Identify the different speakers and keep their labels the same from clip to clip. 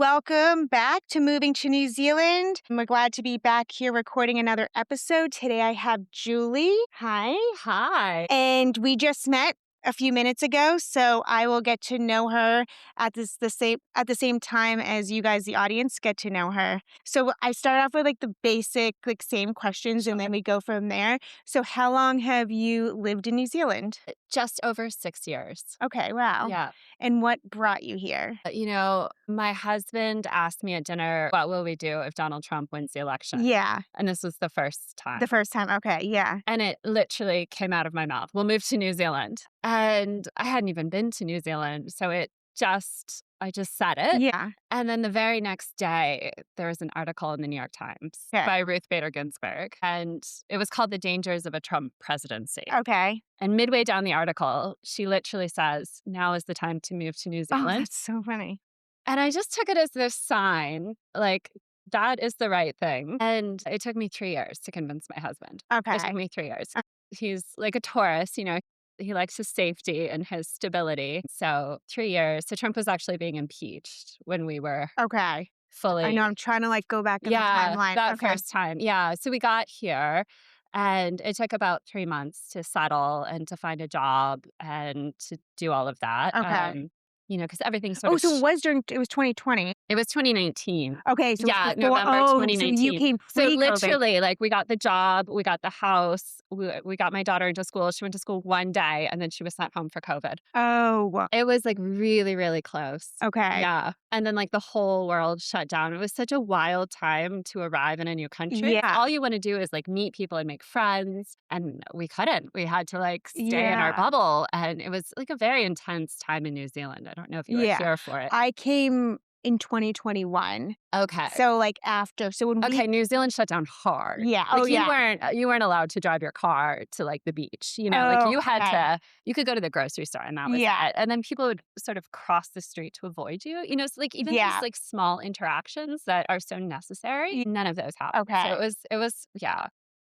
Speaker 1: welcome back to Moving to New Zealand. We're glad to be back here recording another episode. Today I have Julie. Hi.
Speaker 2: Hi.
Speaker 1: And we just met a few minutes ago, so I will get to know her at the same time as you guys, the audience, get to know her. So I start off with the basic same questions, and then we go from there. So how long have you lived in New Zealand?
Speaker 2: Just over 6 years.
Speaker 1: Okay, wow.
Speaker 2: Yeah.
Speaker 1: And what brought you here?
Speaker 2: My husband asked me at dinner, what will we do if Donald Trump wins the election?
Speaker 1: Yeah,
Speaker 2: And this was the first time.
Speaker 1: the first time. Okay, yeah.
Speaker 2: And it literally came out of my mouth. We'll move to New Zealand. And I hadn't even been to New Zealand. So I just said it.
Speaker 1: Yeah.
Speaker 2: And then the very next day, there was an article in the New York Times
Speaker 1: Okay.
Speaker 2: by Ruth Bader Ginsburg. And it was called The Dangers of a Trump Presidency.
Speaker 1: Okay.
Speaker 2: And midway down the article, she literally says, now is the time to move to New
Speaker 1: Oh,
Speaker 2: Zealand.
Speaker 1: that's so funny.
Speaker 2: And I just took it as this sign, that is the right thing. And it took me 3 years to convince my husband. It took
Speaker 1: Okay.
Speaker 2: me 3 years. He's like a Taurus, he likes his safety and his stability. So 3 years. So Trump was actually being impeached when we were
Speaker 1: Okay.
Speaker 2: fully.
Speaker 1: I know I'm trying to go back in the timeline.
Speaker 2: that
Speaker 1: Okay.
Speaker 2: first time. Yeah. So we got here and it took about 3 months to settle and to find a job and to do all of that.
Speaker 1: Okay.
Speaker 2: Because everything sort
Speaker 1: Oh,
Speaker 2: of.
Speaker 1: so it was 2020.
Speaker 2: It was 2019.
Speaker 1: Okay, so
Speaker 2: Yeah,
Speaker 1: it's before,
Speaker 2: November
Speaker 1: so
Speaker 2: 2019.
Speaker 1: you came
Speaker 2: So
Speaker 1: pre-COVID.
Speaker 2: literally, we got the job, we got the house, we got my daughter into school. She went to school one day and then she was sent home for COVID.
Speaker 1: Oh,
Speaker 2: It was really, really close.
Speaker 1: okay.
Speaker 2: Yeah. And then the whole world shut down. It was such a wild time to arrive in a new country.
Speaker 1: Yeah.
Speaker 2: All you want to do is meet people and make friends. And we couldn't. We had to stay in our
Speaker 1: Yeah.
Speaker 2: bubble. And it was a very intense time in New Zealand. I don't know if you were
Speaker 1: Yeah.
Speaker 2: here for it.
Speaker 1: I came in 2021.
Speaker 2: Okay.
Speaker 1: So when we
Speaker 2: Okay, New Zealand shut down hard.
Speaker 1: Yeah. Oh, yeah.
Speaker 2: You weren't allowed to drive your car to the beach. You
Speaker 1: Oh,
Speaker 2: had
Speaker 1: okay.
Speaker 2: you could go to the grocery store and that was
Speaker 1: Yeah.
Speaker 2: it. And then people would sort of cross the street to avoid you. So even
Speaker 1: Yeah.
Speaker 2: just small interactions that are so necessary, none of those happened.
Speaker 1: Okay.
Speaker 2: So it was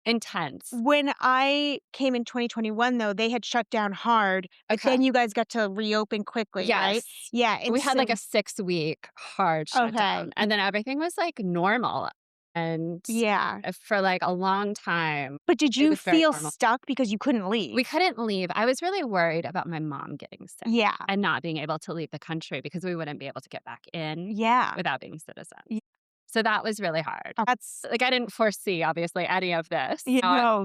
Speaker 2: intense.
Speaker 1: When I came in 2021, though, they had shut down hard, but
Speaker 2: Okay.
Speaker 1: then you guys got to reopen quickly, right?
Speaker 2: Yes.
Speaker 1: Yeah. And
Speaker 2: We had
Speaker 1: so,
Speaker 2: a 6-week hard shutdown.
Speaker 1: Okay.
Speaker 2: And then everything was normal. And
Speaker 1: yeah.
Speaker 2: for a long time.
Speaker 1: But did
Speaker 2: It
Speaker 1: you
Speaker 2: was very
Speaker 1: feel
Speaker 2: normal.
Speaker 1: stuck because you couldn't leave?
Speaker 2: We couldn't leave. I was really worried about my mom getting sick
Speaker 1: Yeah.
Speaker 2: and not being able to leave the country because we wouldn't be able to get back in
Speaker 1: Yeah.
Speaker 2: without being citizens.
Speaker 1: Yeah.
Speaker 2: So that was really hard.
Speaker 1: That's
Speaker 2: I didn't foresee, obviously, any of this.
Speaker 1: no.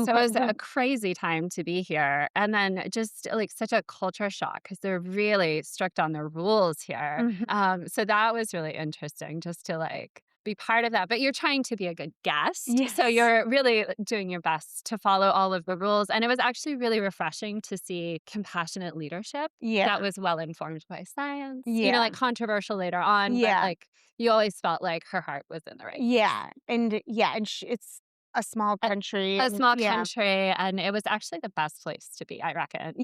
Speaker 2: So it was a crazy time to be here. And then just such a culture shock because they're really strict on their rules here.
Speaker 1: Mhm.
Speaker 2: So that was really interesting just to be part of that. But you're trying to be a good guest.
Speaker 1: Yes.
Speaker 2: So you're really doing your best to follow all of the rules. And it was actually really refreshing to see compassionate leadership
Speaker 1: Yeah.
Speaker 2: that was well informed by science.
Speaker 1: Yeah.
Speaker 2: Controversial later on.
Speaker 1: Yeah.
Speaker 2: But you always felt her heart was in the right.
Speaker 1: Yeah. And it's a small country.
Speaker 2: A
Speaker 1: and-
Speaker 2: small
Speaker 1: yeah.
Speaker 2: country. And it was actually the best place to be, I reckon,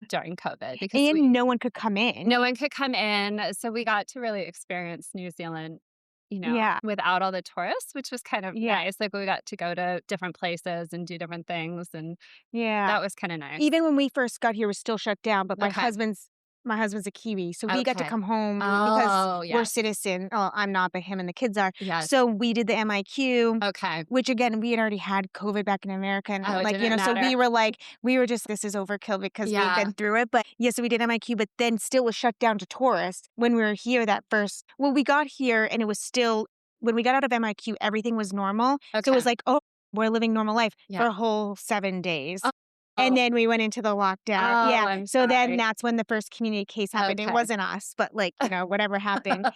Speaker 2: during COVID. Because
Speaker 1: And no one could come in.
Speaker 2: no one could come in. So we got to really experience New Zealand,
Speaker 1: Yeah.
Speaker 2: without all the tourists, which was kind of
Speaker 1: Yeah.
Speaker 2: nice. We got to go to different places and do different things. And
Speaker 1: Yeah.
Speaker 2: that was kind of nice.
Speaker 1: Even when we first got here, it was still shut down. But my
Speaker 2: Okay.
Speaker 1: husband's a Kiwi, so we got to
Speaker 2: Okay.
Speaker 1: come home
Speaker 2: Oh,
Speaker 1: because we're
Speaker 2: yes.
Speaker 1: citizen. Oh, I'm not, but him and the kids are.
Speaker 2: Yes.
Speaker 1: So we did the MIQ.
Speaker 2: Okay.
Speaker 1: Which again, we had already had COVID back in America, and
Speaker 2: Oh, it didn't
Speaker 1: so
Speaker 2: matter.
Speaker 1: we were just, this is overkill because
Speaker 2: Yeah.
Speaker 1: we've been through it. But yeah, so we did MIQ, but then still was shut down to tourists when we were here we got here and it was still, when we got out of MIQ, everything was normal. So it was
Speaker 2: Okay.
Speaker 1: oh, we're living normal life
Speaker 2: Yeah.
Speaker 1: for a whole 7 days.
Speaker 2: Oh.
Speaker 1: And then we went into the lockdown.
Speaker 2: Oh,
Speaker 1: Yeah.
Speaker 2: I'm
Speaker 1: So then
Speaker 2: sorry.
Speaker 1: that's when the first community case happened. It
Speaker 2: Okay.
Speaker 1: wasn't us, but whatever happened.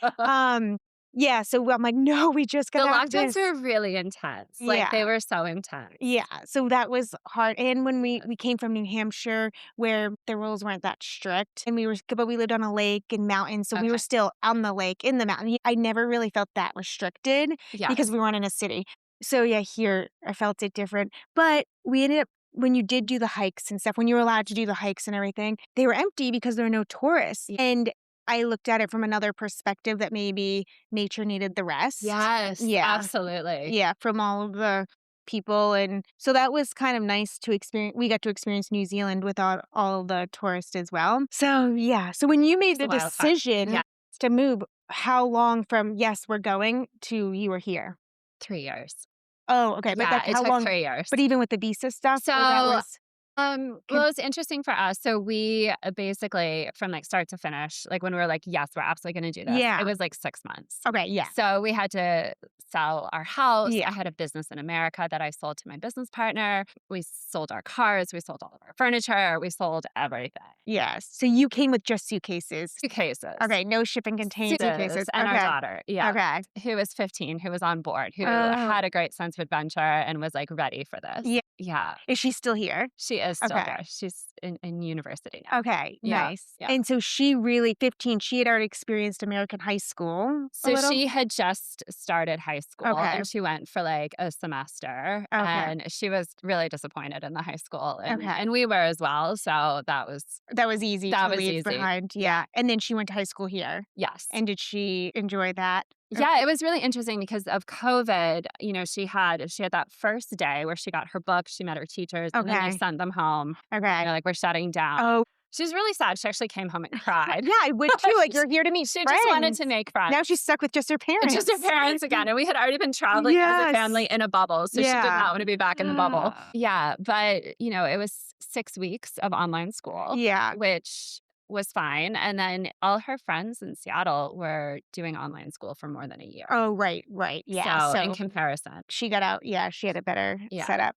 Speaker 1: Yeah. So I'm no, we just
Speaker 2: The
Speaker 1: got out of
Speaker 2: lockdowns
Speaker 1: this.
Speaker 2: were really intense.
Speaker 1: Yeah.
Speaker 2: They were so intense.
Speaker 1: Yeah, so that was hard. And when we came from New Hampshire, where the rules weren't that strict, and but we lived on a lake and mountains, so we were
Speaker 2: Okay.
Speaker 1: still on the lake in the mountain. I never really felt that restricted
Speaker 2: Yeah.
Speaker 1: because we weren't in a city. So yeah, here I felt it different. But we ended up, when you did do the hikes and stuff, when you were allowed to do the hikes and everything, they were empty because there were no tourists.
Speaker 2: Yeah.
Speaker 1: And I looked at it from another perspective that maybe nature needed the rest.
Speaker 2: Yes.
Speaker 1: Yeah.
Speaker 2: Absolutely.
Speaker 1: Yeah, from all of the people. And so that was kind of nice to experience. We got to experience New Zealand without all the tourists as well. So yeah. So when you made the
Speaker 2: It's a wild time.
Speaker 1: decision
Speaker 2: Yeah.
Speaker 1: To move, how long from, "Yes, we're going," to you were here?
Speaker 2: 3 years.
Speaker 1: Oh, okay, but,
Speaker 2: Yeah,
Speaker 1: like,
Speaker 2: it
Speaker 1: how
Speaker 2: took
Speaker 1: long
Speaker 2: 3 years.
Speaker 1: but even with the visa stuff, or that
Speaker 2: So,
Speaker 1: was
Speaker 2: well,
Speaker 1: con
Speaker 2: it's interesting for us. So we basically, from like start to finish, like when we were like, yes, we're absolutely going to do this, it
Speaker 1: Yeah.
Speaker 2: was like 6 months.
Speaker 1: Okay, yeah.
Speaker 2: So we had to sell our house.
Speaker 1: Yeah.
Speaker 2: I had a business in America that I sold to my business partner. We sold our cars. We sold all of our furniture. We sold everything.
Speaker 1: Yes. So you came with just suitcases?
Speaker 2: Suitcases.
Speaker 1: Okay, no shipping contained
Speaker 2: Suitcases.
Speaker 1: suitcases.
Speaker 2: And our
Speaker 1: Okay.
Speaker 2: daughter, yeah,
Speaker 1: Okay.
Speaker 2: who was 15, who was on board, who
Speaker 1: Oh,
Speaker 2: had a great sense of adventure and was like ready for this.
Speaker 1: yeah.
Speaker 2: Yeah.
Speaker 1: Is she still here?
Speaker 2: She is still
Speaker 1: Okay.
Speaker 2: here. She's in university now.
Speaker 1: Okay,
Speaker 2: Yeah,
Speaker 1: nice.
Speaker 2: yeah.
Speaker 1: And so she really 15, she had already experienced American high school a
Speaker 2: So
Speaker 1: little?
Speaker 2: she had just started high school
Speaker 1: Okay.
Speaker 2: and she went for like a semester
Speaker 1: Okay.
Speaker 2: and she was really disappointed in the high school
Speaker 1: Okay.
Speaker 2: and we were as well. So
Speaker 1: That was easy
Speaker 2: that
Speaker 1: to
Speaker 2: was
Speaker 1: leave
Speaker 2: easy.
Speaker 1: behind,
Speaker 2: Yeah.
Speaker 1: yeah. And then she went to high school here.
Speaker 2: Yes.
Speaker 1: And did she enjoy that? Or
Speaker 2: Yeah, it was really interesting because of COVID, she had that first day where she got her books, she met her teachers, and then they
Speaker 1: okay.
Speaker 2: sent them home.
Speaker 1: Okay.
Speaker 2: They're like, "We're shutting down."
Speaker 1: Oh,
Speaker 2: She was really sad. She actually came home and cried.
Speaker 1: yeah, I would too, like,
Speaker 2: She's
Speaker 1: you're here to meet
Speaker 2: she just wanted
Speaker 1: friends.
Speaker 2: to make friends.
Speaker 1: Now she's stuck with just her
Speaker 2: Just her
Speaker 1: parents.
Speaker 2: parents again, and we had already been traveling as a family
Speaker 1: Yes.
Speaker 2: in a bubble, so she did
Speaker 1: Yeah.
Speaker 2: not wanna be back in the bubble. Yeah, but, it was 6 weeks of online school,
Speaker 1: Yeah.
Speaker 2: which was fine, and then all her friends in Seattle were doing online school for more than a year.
Speaker 1: Oh, right, right, yeah,
Speaker 2: So, in
Speaker 1: so
Speaker 2: comparison,
Speaker 1: she got out, yeah, she had a better
Speaker 2: yeah.
Speaker 1: setup.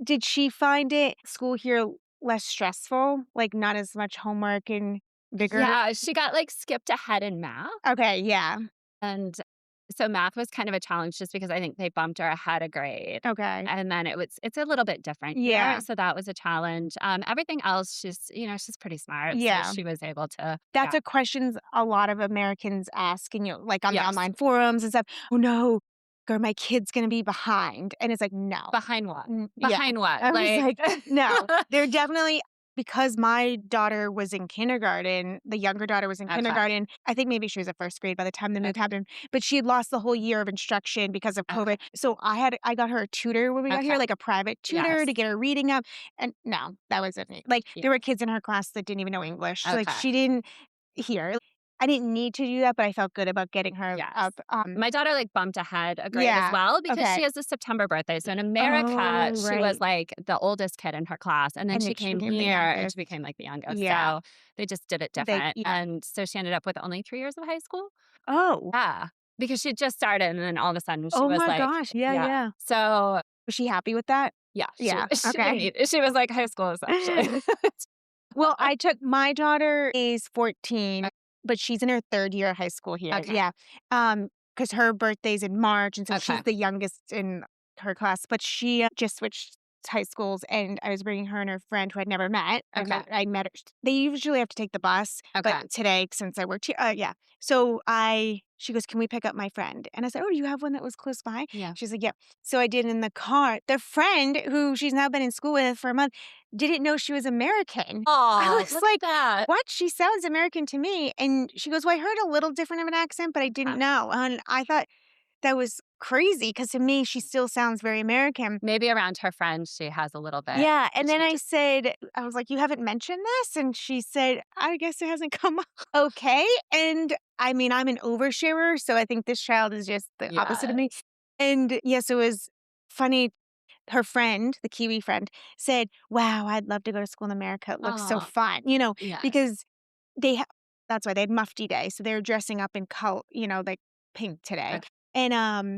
Speaker 1: Did she find it school here less stressful? Like, not as much homework and vigor?
Speaker 2: Yeah, she got, like, skipped ahead in math,
Speaker 1: Okay, yeah.
Speaker 2: and so math was kind of a challenge just because I think they bumped her ahead a grade,
Speaker 1: Okay.
Speaker 2: and then it's a little bit different here,
Speaker 1: Yeah.
Speaker 2: so that was a challenge. Everything else, she's pretty smart, so
Speaker 1: Yeah.
Speaker 2: she was able to
Speaker 1: That's
Speaker 2: yeah.
Speaker 1: a questions a lot of Americans ask, and, like, on the
Speaker 2: Yes.
Speaker 1: online forums and stuff. "Oh, no. Are my kids gonna be behind?" And it's like, "No."
Speaker 2: Behind what?
Speaker 1: Yeah.
Speaker 2: Behind what?
Speaker 1: I was
Speaker 2: Like
Speaker 1: like, "No." They're definitely because my daughter was in kindergarten, the younger daughter was in
Speaker 2: Okay,
Speaker 1: kindergarten, I think maybe she was at 1st grade by the time the move
Speaker 2: okay,
Speaker 1: happened, but she had lost the whole year of instruction because of
Speaker 2: okay,
Speaker 1: COVID. So I got her a tutor when we got
Speaker 2: okay.
Speaker 1: here, like a private tutor to
Speaker 2: Yes.
Speaker 1: get her reading up, and no, that wasn't me. Like,
Speaker 2: Yeah.
Speaker 1: there were kids in her class that didn't even know English. So, like,
Speaker 2: Okay.
Speaker 1: she didn't hear. I didn't need to do that, but I felt good about getting her
Speaker 2: Yes.
Speaker 1: up,
Speaker 2: My daughter, like, bumped ahead a grade as
Speaker 1: yeah,
Speaker 2: well because
Speaker 1: okay.
Speaker 2: she has a September birthday. So in America,
Speaker 1: Oh,
Speaker 2: she was,
Speaker 1: right.
Speaker 2: like, the oldest kid in her class, and then
Speaker 1: And
Speaker 2: she
Speaker 1: then she
Speaker 2: came
Speaker 1: became the
Speaker 2: here and she
Speaker 1: youngest.
Speaker 2: became, like, the youngest.
Speaker 1: Yeah.
Speaker 2: So they just did it
Speaker 1: They
Speaker 2: different,
Speaker 1: yeah.
Speaker 2: and so she ended up with only 3 years of high school?
Speaker 1: Oh.
Speaker 2: Yeah, because she just started, and then all of a sudden she
Speaker 1: Oh
Speaker 2: was
Speaker 1: my
Speaker 2: like
Speaker 1: gosh. Yeah,
Speaker 2: yeah.
Speaker 1: yeah.
Speaker 2: So,
Speaker 1: Was she happy with that?
Speaker 2: yeah, she
Speaker 1: Yeah,
Speaker 2: she didn't
Speaker 1: okay.
Speaker 2: need she was like, "High school is actually"
Speaker 1: Well, I took my daughter is 14, but she's in her 3rd year of high school here.
Speaker 2: Okay,
Speaker 1: Yeah. Because her birthday's in March, and so
Speaker 2: okay,
Speaker 1: she's the youngest in her class, but she, just switched high schools, and I was bringing her and her friend who I'd never met.
Speaker 2: okay,
Speaker 1: I met her they usually have to take the bus, but
Speaker 2: okay.
Speaker 1: today, since I worked here yeah. So she goes, "Can we pick up my friend?" And I said, "Oh, do you have one that was close by?"
Speaker 2: Yeah.
Speaker 1: She's like, "Yeah." So I did in the car. The friend who she's now been in school with for a month didn't know she was American. I
Speaker 2: Oh,
Speaker 1: was
Speaker 2: look at
Speaker 1: like,
Speaker 2: that.
Speaker 1: "What? She sounds American to me." And she goes, "Well, I heard a little different of an accent, but I didn't know." And I thought that was crazy because to me, she still sounds very American.
Speaker 2: Maybe around her friends, she has a little bit.
Speaker 1: Yeah, and then
Speaker 2: She
Speaker 1: I
Speaker 2: just
Speaker 1: said I was like, "You haven't mentioned this?" And she said, "I guess it hasn't come up." Okay, and I mean, I'm an oversharer, so I think this child is just the opposite of me.
Speaker 2: yes.
Speaker 1: And, yes, it was funny. Her friend, the Kiwi friend, said, "Wow, I'd love to go to school in America. It looks so
Speaker 2: Oh,
Speaker 1: fun,"
Speaker 2: yes.
Speaker 1: because they ha that's why they had Mufti Day, so they were dressing up in like, pink today.
Speaker 2: Okay.
Speaker 1: And,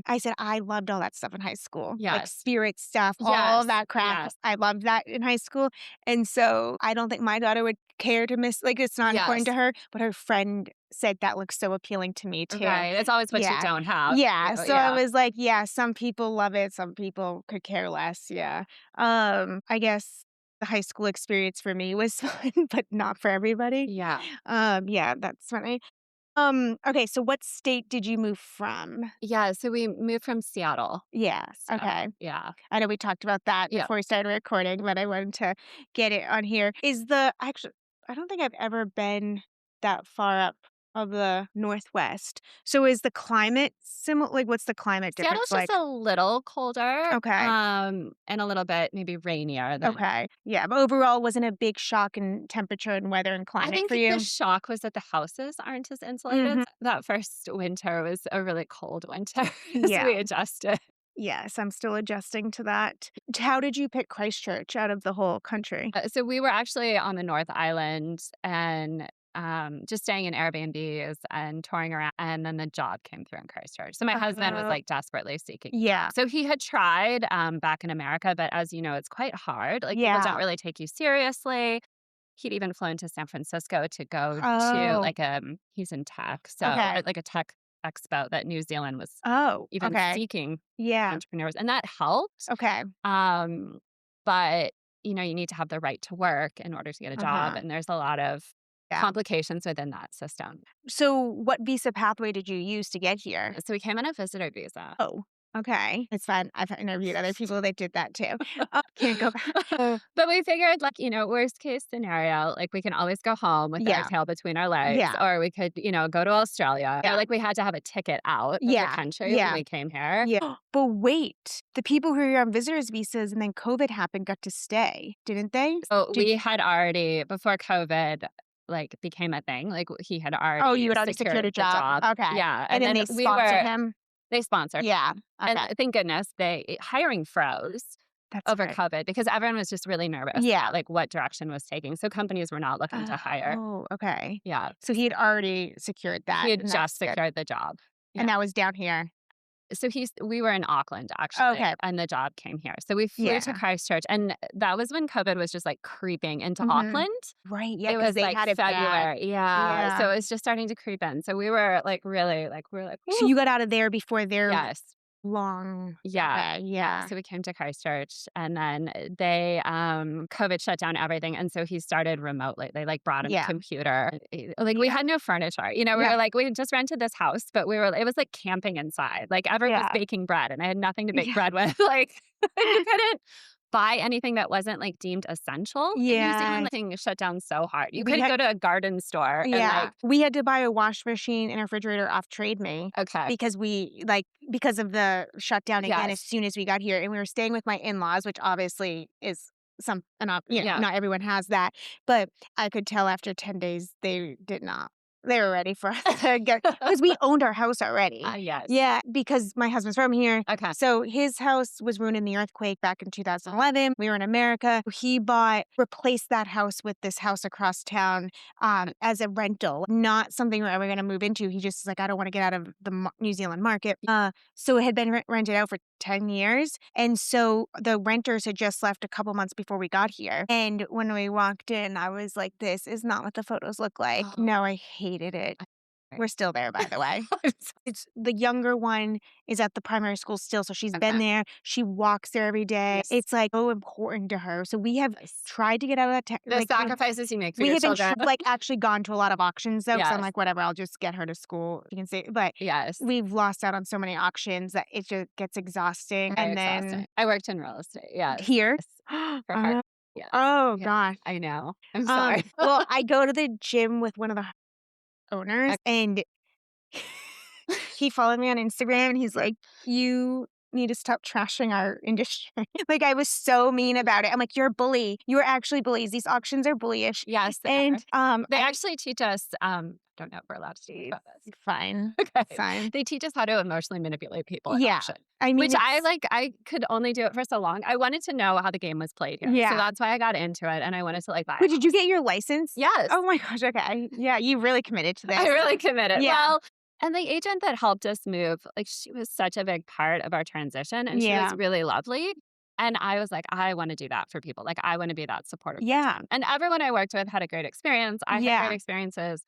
Speaker 1: I said, "I loved all that stuff in high school, like
Speaker 2: Yes.
Speaker 1: spirit stuff, all of
Speaker 2: Yes.
Speaker 1: that crap.
Speaker 2: Yes.
Speaker 1: I loved that in high school." And so, I don't think my daughter would care to miss like, it's not important to
Speaker 2: Yes.
Speaker 1: her, but her friend said that looks so appealing to me too.
Speaker 2: Right. It's always what you
Speaker 1: Yeah.
Speaker 2: don't have.
Speaker 1: Yeah, so I
Speaker 2: Yeah.
Speaker 1: was like, "Yeah, some people love it, some people could care less." Yeah. I guess the high school experience for me was fun, but not for everybody.
Speaker 2: Yeah.
Speaker 1: Yeah, that's funny. Okay, so what state did you move from?
Speaker 2: Yeah. So we moved from Seattle.
Speaker 1: Yes,
Speaker 2: So,
Speaker 1: okay.
Speaker 2: yeah.
Speaker 1: I know we talked about that
Speaker 2: Yeah.
Speaker 1: before we started recording, but I wanted to get it on here. Is the actually I don't think I've ever been that far up. of the Northwest. So is the climate similar? Like, what's the climate difference
Speaker 2: Seattle's just
Speaker 1: like?
Speaker 2: a little colder,
Speaker 1: Okay.
Speaker 2: and a little bit maybe rainier than
Speaker 1: Okay. Yeah, but overall, wasn't a big shock in temperature and weather and
Speaker 2: I
Speaker 1: climate
Speaker 2: think
Speaker 1: for
Speaker 2: the
Speaker 1: you?
Speaker 2: shock was that the houses aren't as insulated.
Speaker 1: Mhm.
Speaker 2: That first winter was a really cold winter as
Speaker 1: Yeah.
Speaker 2: we adjusted.
Speaker 1: Yes, I'm still adjusting to that. How did you pick Christchurch out of the whole country?
Speaker 2: So we were actually on the North Island and just staying in Airbnbs and touring around. And then the job came through in Christchurch. So my husband was
Speaker 1: Oh,
Speaker 2: like desperately seeking a
Speaker 1: yeah.
Speaker 2: job. So he had tried back in America, but as you know, it's quite hard. Like people don't
Speaker 1: Yeah.
Speaker 2: really take you seriously. He'd even flown to San Francisco to go to
Speaker 1: Oh,
Speaker 2: like he's in tech, so
Speaker 1: okay.
Speaker 2: at like a tech expo that New Zealand was
Speaker 1: Oh,
Speaker 2: even
Speaker 1: okay.
Speaker 2: seeking
Speaker 1: Yeah.
Speaker 2: entrepreneurs, and that helped.
Speaker 1: Okay.
Speaker 2: Um, but, you need to have the right to work in order to get a job,
Speaker 1: Uh-huh.
Speaker 2: and there's a lot of
Speaker 1: Yeah.
Speaker 2: complications within that system.
Speaker 1: So what visa pathway did you use to get here?
Speaker 2: So we came on a visitor visa.
Speaker 1: Oh, okay. It's fine. I've interviewed other people that did that too. Can't go back.
Speaker 2: But we figured, like, worst case scenario, like, we can always go home with our
Speaker 1: Yeah.
Speaker 2: tail between our legs,
Speaker 1: Yeah.
Speaker 2: or we could, go to Australia.
Speaker 1: Yeah.
Speaker 2: Like, we had to have a ticket out of the
Speaker 1: Yeah.
Speaker 2: country when
Speaker 1: Yeah.
Speaker 2: we came here.
Speaker 1: Yeah. But wait, the people who are on visitors visas and then COVID happened got to stay, didn't they?
Speaker 2: So
Speaker 1: Did
Speaker 2: we had already, before COVID, like, became a thing, like, he had
Speaker 1: Oh, you
Speaker 2: already
Speaker 1: had already secured
Speaker 2: secured
Speaker 1: a
Speaker 2: the
Speaker 1: job?
Speaker 2: job.
Speaker 1: Okay.
Speaker 2: Yeah,
Speaker 1: And
Speaker 2: and
Speaker 1: then
Speaker 2: then
Speaker 1: they sponsored him?
Speaker 2: they sponsored.
Speaker 1: Yeah.
Speaker 2: And
Speaker 1: Okay.
Speaker 2: thank goodness hiring froze
Speaker 1: That's
Speaker 2: over
Speaker 1: great.
Speaker 2: COVID because everyone was just really nervous
Speaker 1: Yeah.
Speaker 2: about, like, what direction was taking, so companies were not looking to hire.
Speaker 1: Oh, okay.
Speaker 2: Yeah.
Speaker 1: So he had already secured
Speaker 2: He
Speaker 1: that,
Speaker 2: had
Speaker 1: and
Speaker 2: just
Speaker 1: that's good.
Speaker 2: secured the job.
Speaker 1: And
Speaker 2: Yeah.
Speaker 1: that was down here?
Speaker 2: So we were in Auckland, actually,
Speaker 1: Okay.
Speaker 2: and the job came here. So we flew to
Speaker 1: Yeah.
Speaker 2: Christchurch, and that was when COVID was just, like, creeping into
Speaker 1: Mhm.
Speaker 2: Auckland.
Speaker 1: Right, yeah,
Speaker 2: It
Speaker 1: because
Speaker 2: was,
Speaker 1: they
Speaker 2: like,
Speaker 1: had it bad.
Speaker 2: February. Yeah.
Speaker 1: Yeah.
Speaker 2: So it was just starting to creep in. So we were, like, really, like, we are like,
Speaker 1: So
Speaker 2: "Woo."
Speaker 1: you got out of there before their
Speaker 2: Yes.
Speaker 1: long
Speaker 2: Yeah.
Speaker 1: okay,
Speaker 2: Yeah,
Speaker 1: yeah.
Speaker 2: so we came to Christchurch, and then COVID shut down everything, and so he started remotely. They, like, brought him a
Speaker 1: Yeah.
Speaker 2: computer. Like, we
Speaker 1: Yeah.
Speaker 2: had no furniture, we
Speaker 1: Yeah.
Speaker 2: were like we had just rented this house, but it was like camping inside. Like, everyone was
Speaker 1: Yeah.
Speaker 2: baking bread, and I had nothing to bake
Speaker 1: Yeah.
Speaker 2: bread with, like, you couldn't buy anything that wasn't, like, deemed essential in New Zealand.
Speaker 1: Yeah.
Speaker 2: Like, things shut down so hard. You
Speaker 1: We
Speaker 2: couldn't
Speaker 1: had
Speaker 2: go to a garden store and,
Speaker 1: yeah.
Speaker 2: like
Speaker 1: We had to buy a wash machine and a refrigerator off Trade Me
Speaker 2: okay.
Speaker 1: because because of the shutdown again as
Speaker 2: Yes.
Speaker 1: soon as we got here, and we were staying with my in-laws, which obviously is
Speaker 2: Yeah.
Speaker 1: not everyone has that, but I could tell after 10 days they did not. They were ready for us to get because we owned our house already.
Speaker 2: Yes.
Speaker 1: Yeah, because my husband's from here.
Speaker 2: Okay.
Speaker 1: So his house was ruined in the earthquake back in 2011. We were in America. He replaced that house with this house across town as a rental, not something we're ever going to move into. He just is like, I don't want to get out of the New Zealand market. So it had been rented out for 10 years. And so the renters had just left a couple months before we got here. And when we walked in, I was like, this is not what the photos look like.
Speaker 2: Oh.
Speaker 1: No, I hated it. We're still there, by the way.
Speaker 2: I'm so
Speaker 1: It's the younger one is at the primary school still, so she's been
Speaker 2: okay.
Speaker 1: there. She walks there every day.
Speaker 2: Yes.
Speaker 1: It's, like, so important to her. So we have
Speaker 2: Yes.
Speaker 1: tried to get out of that
Speaker 2: The sacrifices you make for
Speaker 1: we
Speaker 2: your
Speaker 1: haven't
Speaker 2: children.
Speaker 1: actually gone to a lot of auctions though, because 'cause I'm
Speaker 2: Yes.
Speaker 1: like, "Whatever, I'll just get her to school." You can say but
Speaker 2: Yes.
Speaker 1: we've lost out on so many auctions that it just gets exhausting,
Speaker 2: Very
Speaker 1: and
Speaker 2: exhausting.
Speaker 1: then
Speaker 2: I worked in real estate. Yes.
Speaker 1: here
Speaker 2: Yes. For her.
Speaker 1: Oh,
Speaker 2: Yes.
Speaker 1: oh
Speaker 2: Yeah.
Speaker 1: gosh.
Speaker 2: I know. I'm sorry.
Speaker 1: Well, I go to the gym with one of the owners, and he followed me on Instagram, and he's like, "You need to stop trashing our industry." Like, I was so mean about it. I'm like, "You're a bully. You're actually bullies. These auctions are bullyish."
Speaker 2: Yes, they are.
Speaker 1: And,
Speaker 2: They
Speaker 1: I
Speaker 2: actually teach us, don't know if we're allowed to speak about this.
Speaker 1: fine,
Speaker 2: Okay.
Speaker 1: fine.
Speaker 2: They teach us how to emotionally manipulate people at
Speaker 1: Yeah.
Speaker 2: auction,
Speaker 1: I mean,
Speaker 2: which
Speaker 1: it's
Speaker 2: I could only do it for so long. I wanted to know how the game was played here. So
Speaker 1: yeah.
Speaker 2: that's why I got into it, and I wanted to, like, buy a
Speaker 1: Wait, did you
Speaker 2: house.
Speaker 1: get your license?
Speaker 2: Yes.
Speaker 1: Oh my gosh, okay. Yeah, you really committed to this.
Speaker 2: I really committed.
Speaker 1: Yeah.
Speaker 2: Well, and the agent that helped us move, like, she was such a big part of our transition, and she was
Speaker 1: Yeah.
Speaker 2: really lovely. And I was like, I want to do that for people. Like, I want to be that supportive
Speaker 1: Yeah.
Speaker 2: person. And everyone I worked with had a great experience. I had
Speaker 1: Yeah.
Speaker 2: great experiences.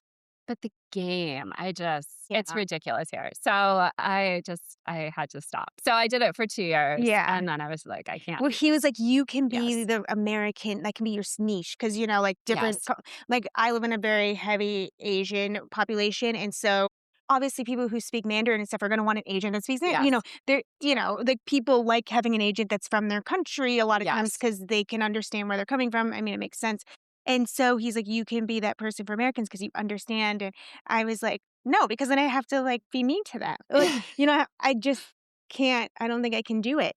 Speaker 2: But the game, it's
Speaker 1: Yeah.
Speaker 2: ridiculous here. So I had to stop. So I did it for 2 years.
Speaker 1: Yeah.
Speaker 2: And then I was like, I can't.
Speaker 1: Well, he was like, "You can be
Speaker 2: Yes.
Speaker 1: the American that can be your niche because like, different
Speaker 2: Yes.
Speaker 1: like, I live in a very heavy Asian population, and so, obviously, people who speak Mandarin and stuff are gonna want an agent that speaks
Speaker 2: Yes.
Speaker 1: they're like, people like having an agent that's from their country a lot of times
Speaker 2: Yes.
Speaker 1: because they can understand where they're coming from. I mean, it makes sense. And so he's like, "You can be that person for Americans because you understand." And I was like, "No, because then I have to, like, be mean to them." Like, I just can't I don't think I can do it.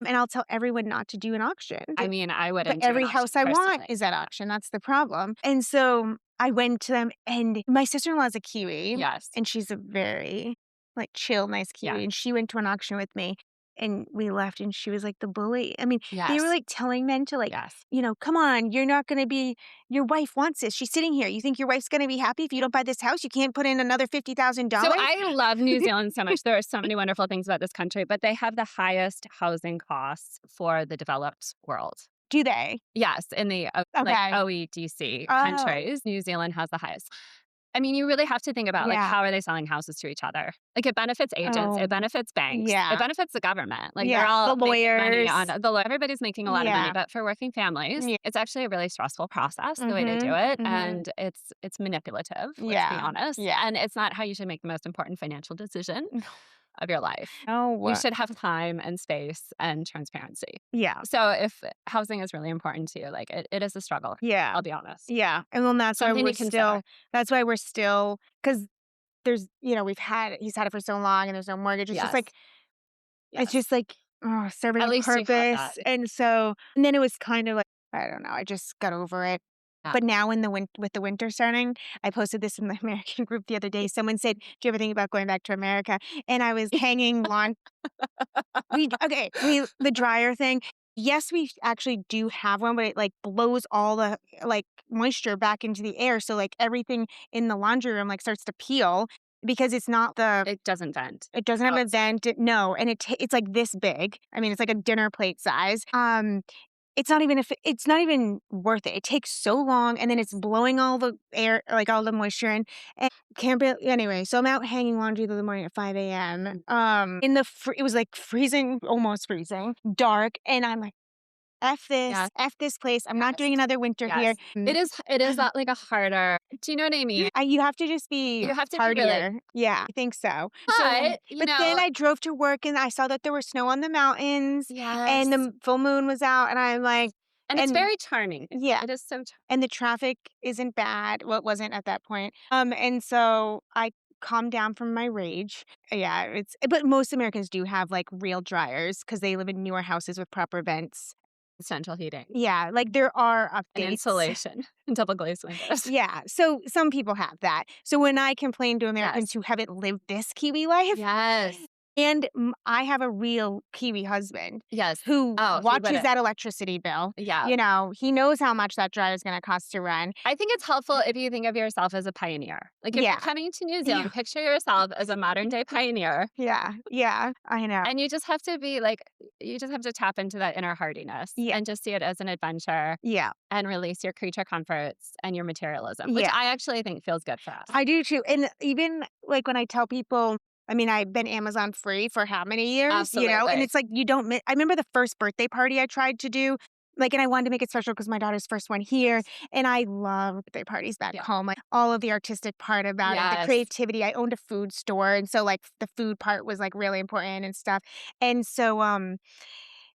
Speaker 1: And I'll tell everyone not to do an auction.
Speaker 2: I mean, I
Speaker 1: But
Speaker 2: wouldn't do an
Speaker 1: every
Speaker 2: auction
Speaker 1: house I want
Speaker 2: personally.
Speaker 1: is at auction, that's the problem. And so I went to them, and my sister-in-law is a Kiwi,
Speaker 2: Yes.
Speaker 1: and she's a very, like, chill, nice
Speaker 2: Yeah.
Speaker 1: Kiwi, and she went to an auction with me, and we left, and she was, like, the bully. I mean, they were,
Speaker 2: Yes.
Speaker 1: like, telling men to, like,
Speaker 2: Yes.
Speaker 1: "Come on, you're not gonna be your wife wants this, she's sitting here. You think your wife's gonna be happy if you don't buy this house? You can't put in another
Speaker 2: So
Speaker 1: $50,000?"
Speaker 2: I love New Zealand so much. There are so many wonderful things about this country, but they have the highest housing costs for the developed world.
Speaker 1: Do they?
Speaker 2: Yes, in the, like,
Speaker 1: Okay.
Speaker 2: OEDC
Speaker 1: Oh.
Speaker 2: countries, New Zealand has the highest. I mean, you really have to think about, like,
Speaker 1: Yeah.
Speaker 2: how are they selling houses to each other? Like, it benefits agents, it
Speaker 1: Oh.
Speaker 2: benefits banks, it
Speaker 1: Yeah.
Speaker 2: benefits the government. Like, they're
Speaker 1: Yeah.
Speaker 2: all
Speaker 1: The
Speaker 2: making money on
Speaker 1: lawyers.
Speaker 2: everybody's making a lot of money,
Speaker 1: Yeah.
Speaker 2: but for working families,
Speaker 1: Yeah.
Speaker 2: it's actually a really stressful process the way they do
Speaker 1: Mhm.
Speaker 2: it,
Speaker 1: Mhm.
Speaker 2: and it's manipulative, let's be
Speaker 1: Yeah.
Speaker 2: honest,
Speaker 1: Yeah.
Speaker 2: and it's not how you should make the most important financial decision of your life. You
Speaker 1: No.
Speaker 2: should have time and space and transparency.
Speaker 1: Yeah.
Speaker 2: So if housing is really important to you, like, it is a struggle,
Speaker 1: Yeah.
Speaker 2: I'll be honest.
Speaker 1: Yeah. And then
Speaker 2: Something to consider.
Speaker 1: that's why we're still, because he's had it for so long and there's no mortgage.
Speaker 2: Yes.
Speaker 1: It's
Speaker 2: Yes.
Speaker 1: just like, serving
Speaker 2: At
Speaker 1: a
Speaker 2: least you have that.
Speaker 1: purpose. And then it was kind of like, I don't know, I just got over it.
Speaker 2: Yeah.
Speaker 1: But now with the winter starting, I posted this in the American group the other day. Someone said, "Do you ever think about going back to America?" And I was hanging lawn the dryer thing. Yes, we actually do have one, but it, like, blows all the, like, moisture back into the air, so, like, everything in the laundry room, like, starts to peel because
Speaker 2: It doesn't vent.
Speaker 1: it doesn't have a
Speaker 2: Outside.
Speaker 1: vent, no, and it's, like, this big. I mean, it's like a dinner plate size. It's not even worth it. It takes so long, and then it's blowing all the air, like, all the moisture in, and can't be anyway, so I'm out hanging laundry the morning at 5 AM, in the it was, like, freezing, almost freezing, dark, and I'm like,
Speaker 2: Yes.
Speaker 1: F this place, I'm not
Speaker 2: Yes.
Speaker 1: doing another winter here."
Speaker 2: Yes. It is that, like, a harder, do you know what I mean?
Speaker 1: You have to just be
Speaker 2: You have to be really,
Speaker 1: hardier. Yeah, I think so.
Speaker 2: but,
Speaker 1: But then I drove to work and I saw that there was snow on the mountains and the
Speaker 2: yes.
Speaker 1: full moon was out and I'm like
Speaker 2: And it's
Speaker 1: and
Speaker 2: very charming.
Speaker 1: yeah,
Speaker 2: It is so
Speaker 1: and the traffic isn't bad. Well, it wasn't at that point. And so I calmed down from my rage. Yeah, but most Americans do have, like, real dryers because they live in newer houses with proper vents.
Speaker 2: central heating
Speaker 1: Yeah, like, there are
Speaker 2: and
Speaker 1: updates.
Speaker 2: insulation and double glazed windows.
Speaker 1: Yeah, so some people have that. So when I complain to Americans
Speaker 2: Yes.
Speaker 1: who haven't lived this Kiwi life,
Speaker 2: Yes.
Speaker 1: and I have a real Kiwi husband
Speaker 2: Yes.
Speaker 1: who
Speaker 2: Oh, he
Speaker 1: watches
Speaker 2: wouldn't.
Speaker 1: that electricity bill,
Speaker 2: Yeah.
Speaker 1: he knows how much that dryer is gonna cost to run.
Speaker 2: I think it's helpful if you think of yourself as a pioneer. Like, if you're
Speaker 1: Yeah.
Speaker 2: coming to New
Speaker 1: Yeah.
Speaker 2: Zealand, picture yourself as a modern day pioneer,
Speaker 1: Yeah, yeah, I know.
Speaker 2: and you just have to be like, you just have to tap into that inner hardiness
Speaker 1: Yeah,
Speaker 2: and just see it as an adventure
Speaker 1: yeah,
Speaker 2: and release your creature comforts and your materialism, which
Speaker 1: yeah.
Speaker 2: I actually think feels good for us.
Speaker 1: I do too, and even, like, when I tell people I mean, I've been Amazon free for how many years, and
Speaker 2: Absolutely.
Speaker 1: it's like you don't I remember the first birthday party I tried to do, like, and I wanted to make it special because my daughter's first one here,
Speaker 2: Yes.
Speaker 1: and I love birthday parties back
Speaker 2: Yeah.
Speaker 1: home, like, all of the artistic part about it, the
Speaker 2: Yes.
Speaker 1: creativity. I owned a food store, and so, like, the food part was, like, really important and stuff, and so,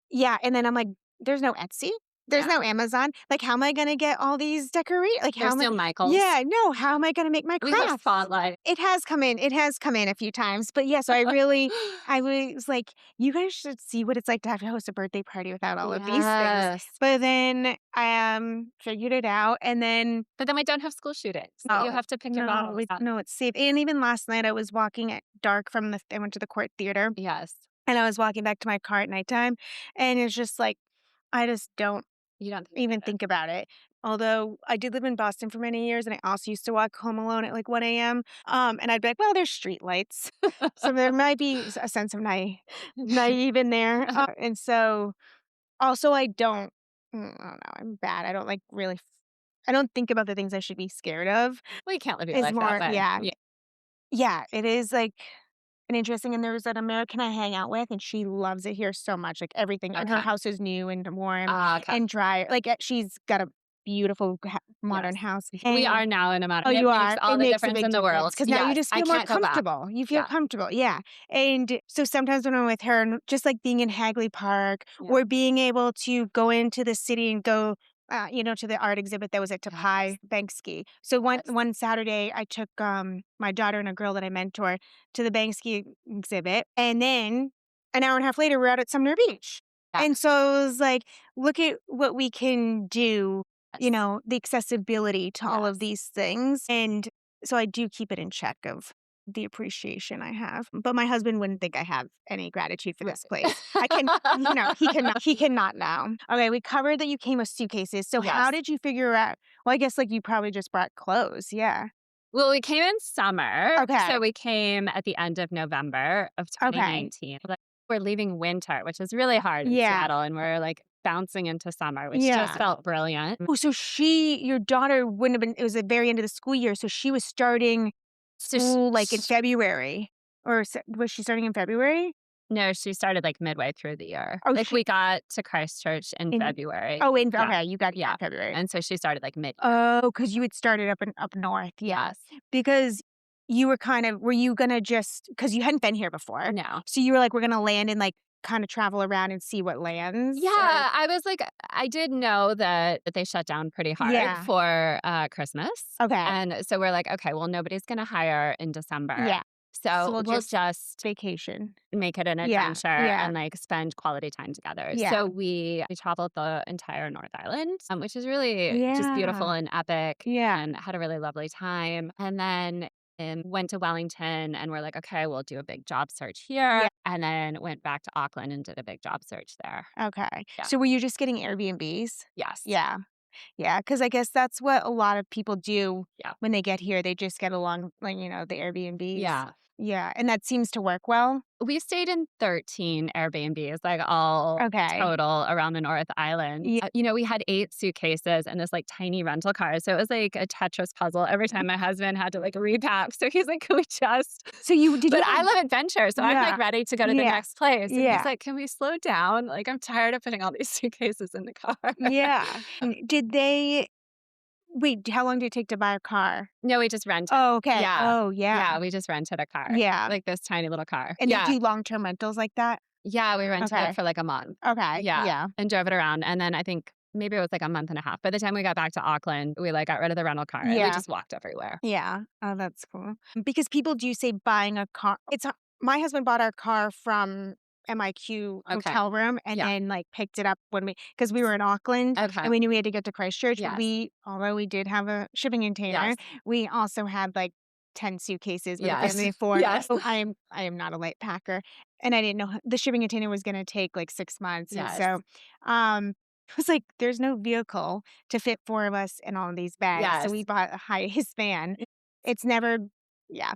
Speaker 1: yeah, and then I'm like, "There's no Etsy, there's
Speaker 2: Yeah.
Speaker 1: no Amazon, like, how am I gonna get all these like, how
Speaker 2: There's
Speaker 1: am I"
Speaker 2: no Michaels.
Speaker 1: Yeah, no, how am I gonna make my
Speaker 2: We have
Speaker 1: crafts?
Speaker 2: spotlight.
Speaker 1: It has come in a few times, but yeah, so I was like, "You guys should see what it's like to have to host a birthday party without all of these things."
Speaker 2: Yes.
Speaker 1: But then I, figured it out, and then
Speaker 2: But then we don't have school shootings. You
Speaker 1: oh,
Speaker 2: have to pick your battles.
Speaker 1: no, it's safe, and even last night, I was walking at dark I went to the Court Theater,
Speaker 2: Yes.
Speaker 1: and I was walking back to my car at nighttime, and it's just like, I just don't
Speaker 2: You don't think
Speaker 1: even
Speaker 2: about
Speaker 1: think about it. Although I did live in Boston for many years, and I also used to walk home alone at, like, 1 AM, and I'd be like, "Well, there's streetlights." So there might be a sense of naive in there,
Speaker 2: it.
Speaker 1: and so also I don't know, I'm bad. I don't, like, I don't think about the things I should be scared of.
Speaker 2: Well, you can't live your
Speaker 1: Is
Speaker 2: life that
Speaker 1: more
Speaker 2: way.
Speaker 1: yeah.
Speaker 2: Yeah.
Speaker 1: Yeah, it is, like, an interesting and there's an American I hang out with, and she loves it here so much, like, everything and her
Speaker 2: Okay.
Speaker 1: house is new and warm
Speaker 2: Okay.
Speaker 1: and dry, like, she's got a beautiful modern
Speaker 2: Yes.
Speaker 1: house,
Speaker 2: We
Speaker 1: and
Speaker 2: are now in a
Speaker 1: oh,
Speaker 2: modern, it
Speaker 1: you
Speaker 2: makes
Speaker 1: are?
Speaker 2: all
Speaker 1: It
Speaker 2: the
Speaker 1: makes a
Speaker 2: difference
Speaker 1: big
Speaker 2: in the world.
Speaker 1: difference because now you
Speaker 2: Yes,
Speaker 1: just
Speaker 2: I
Speaker 1: feel more
Speaker 2: can't go back.
Speaker 1: comfortable. You feel
Speaker 2: Yeah.
Speaker 1: comfortable, yeah, and so sometimes when I'm with her and just, like, being in Hagley Park
Speaker 2: Yeah.
Speaker 1: or being able to go into the city and go to the art exhibit that was at
Speaker 2: Yes,
Speaker 1: Tapai Banksy. So one
Speaker 2: yes.
Speaker 1: one Saturday, I took my daughter and a girl that I mentor to the Banksy exhibit, and then an hour and a half later, we're out at Sumner Beach. And
Speaker 2: Yes,
Speaker 1: so it was like, look at what we can do.
Speaker 2: yes,
Speaker 1: The accessibility to all of
Speaker 2: yes.
Speaker 1: these things, and so I do keep it in check of the appreciation I have. But my husband wouldn't think I have any gratitude for this
Speaker 2: Right.
Speaker 1: place. He cannot now. Okay, we covered that you came with suitcases. So how
Speaker 2: Yes.
Speaker 1: did you figure out well, I guess like you probably just brought clothes. Yeah.
Speaker 2: Well, we came in summer,
Speaker 1: Okay.
Speaker 2: so we came at the end of November of
Speaker 1: Okay.
Speaker 2: 2019. Like, we're leaving winter, which is really hard in
Speaker 1: Yeah.
Speaker 2: Seattle, and we're, like, bouncing into summer, which just
Speaker 1: Yeah.
Speaker 2: felt brilliant.
Speaker 1: Oh, so your daughter wouldn't have been it was the very end of the school year, so she was starting
Speaker 2: So sh
Speaker 1: school like in
Speaker 2: sh
Speaker 1: February was she starting in February?
Speaker 2: No, she started, like, midway through the year.
Speaker 1: Oh,
Speaker 2: Like,
Speaker 1: she
Speaker 2: we got to Christchurch in
Speaker 1: in
Speaker 2: February.
Speaker 1: oh, in
Speaker 2: Yeah,
Speaker 1: okay, you got here
Speaker 2: yeah,
Speaker 1: in February.
Speaker 2: and so she started, like, mid-year.
Speaker 1: Oh, because you had started up north, yeah.
Speaker 2: Yes.
Speaker 1: Because you were were you gonna just because you hadn't been here before,
Speaker 2: No.
Speaker 1: so you were like, "We're gonna land and, like, kinda travel around and see what lands," or
Speaker 2: Yeah, I was like I did know that they shut down pretty hard
Speaker 1: Yeah.
Speaker 2: for, Christmas,
Speaker 1: Okay.
Speaker 2: and so we're like, "Okay, well, nobody's gonna hire in December,
Speaker 1: Yeah. So
Speaker 2: so
Speaker 1: we'll
Speaker 2: we'll
Speaker 1: just
Speaker 2: just
Speaker 1: vacation.
Speaker 2: make it an
Speaker 1: Yeah,
Speaker 2: adventure
Speaker 1: yeah,
Speaker 2: and, like, spend quality time together."
Speaker 1: yeah.
Speaker 2: So we traveled the entire North Island, which is really just beautiful
Speaker 1: Yeah,
Speaker 2: and epic,
Speaker 1: yeah,
Speaker 2: and had a really lovely time, and then, went to Wellington, and we're like, "Okay, we'll do a big job search here,"
Speaker 1: yeah,
Speaker 2: and then went back to Auckland and did a big job search there.
Speaker 1: okay.
Speaker 2: Yeah.
Speaker 1: So were you just getting Airbnbs?
Speaker 2: Yes.
Speaker 1: Yeah. Yeah, because I guess that's what a lot of people do
Speaker 2: Yeah.
Speaker 1: when they get here, they just get along, like, the Airbnbs.
Speaker 2: Yeah.
Speaker 1: Yeah, and that seems to work well?
Speaker 2: We stayed in 13 Airbnbs, like, all
Speaker 1: Okay.
Speaker 2: total around the North Island.
Speaker 1: Yeah.
Speaker 2: We had 8 suitcases and this, like, tiny rental car, so it was like a Tetris puzzle every time my husband had to, like, repack, so he's like, "Can we just"
Speaker 1: So you did you
Speaker 2: but I
Speaker 1: have
Speaker 2: love adventure, so I'm, like,
Speaker 1: Yeah,
Speaker 2: ready to go to the
Speaker 1: yeah,
Speaker 2: next place, and he's
Speaker 1: yeah,
Speaker 2: like, "Can we slow down? Like, I'm tired of putting all these suitcases in the car."
Speaker 1: yeah. Did they wait, how long did it take to buy a car?
Speaker 2: No, we just rented.
Speaker 1: Oh, okay.
Speaker 2: Yeah.
Speaker 1: Oh, yeah.
Speaker 2: Yeah, we just rented a car,
Speaker 1: Yeah.
Speaker 2: like, this tiny little car.
Speaker 1: And they
Speaker 2: Yeah.
Speaker 1: do long-term rentals like that?
Speaker 2: Yeah, we rented it
Speaker 1: Okay.
Speaker 2: for, like, a month.
Speaker 1: Okay,
Speaker 2: Yeah,
Speaker 1: yeah.
Speaker 2: and drove it around, and then I think maybe it was, like, a month and a half. By the time we got back to Auckland, we, like, got rid of the rental car, and we
Speaker 1: Yeah.
Speaker 2: just walked everywhere.
Speaker 1: Yeah. Oh, that's cool. Because people do say buying a car my husband bought our car from MIQ
Speaker 2: Okay.
Speaker 1: hotel room and
Speaker 2: Yeah.
Speaker 1: then, like, picked it up when because we were in Auckland
Speaker 2: Okay.
Speaker 1: and we knew we had to get to Christchurch, but
Speaker 2: Yes.
Speaker 1: although we did have a shipping container,
Speaker 2: Yes.
Speaker 1: we also had, like, 10 suitcases with a
Speaker 2: Yes.
Speaker 1: family of 4.
Speaker 2: Yes.
Speaker 1: So I am not a light packer, and I didn't know the shipping container was gonna take, like, 6 months, and
Speaker 2: Yes.
Speaker 1: so, um, I was like, "There's no vehicle to fit 4 of us in all of these bags," so
Speaker 2: Yes.
Speaker 1: we bought a high-vis van. It's never Yeah.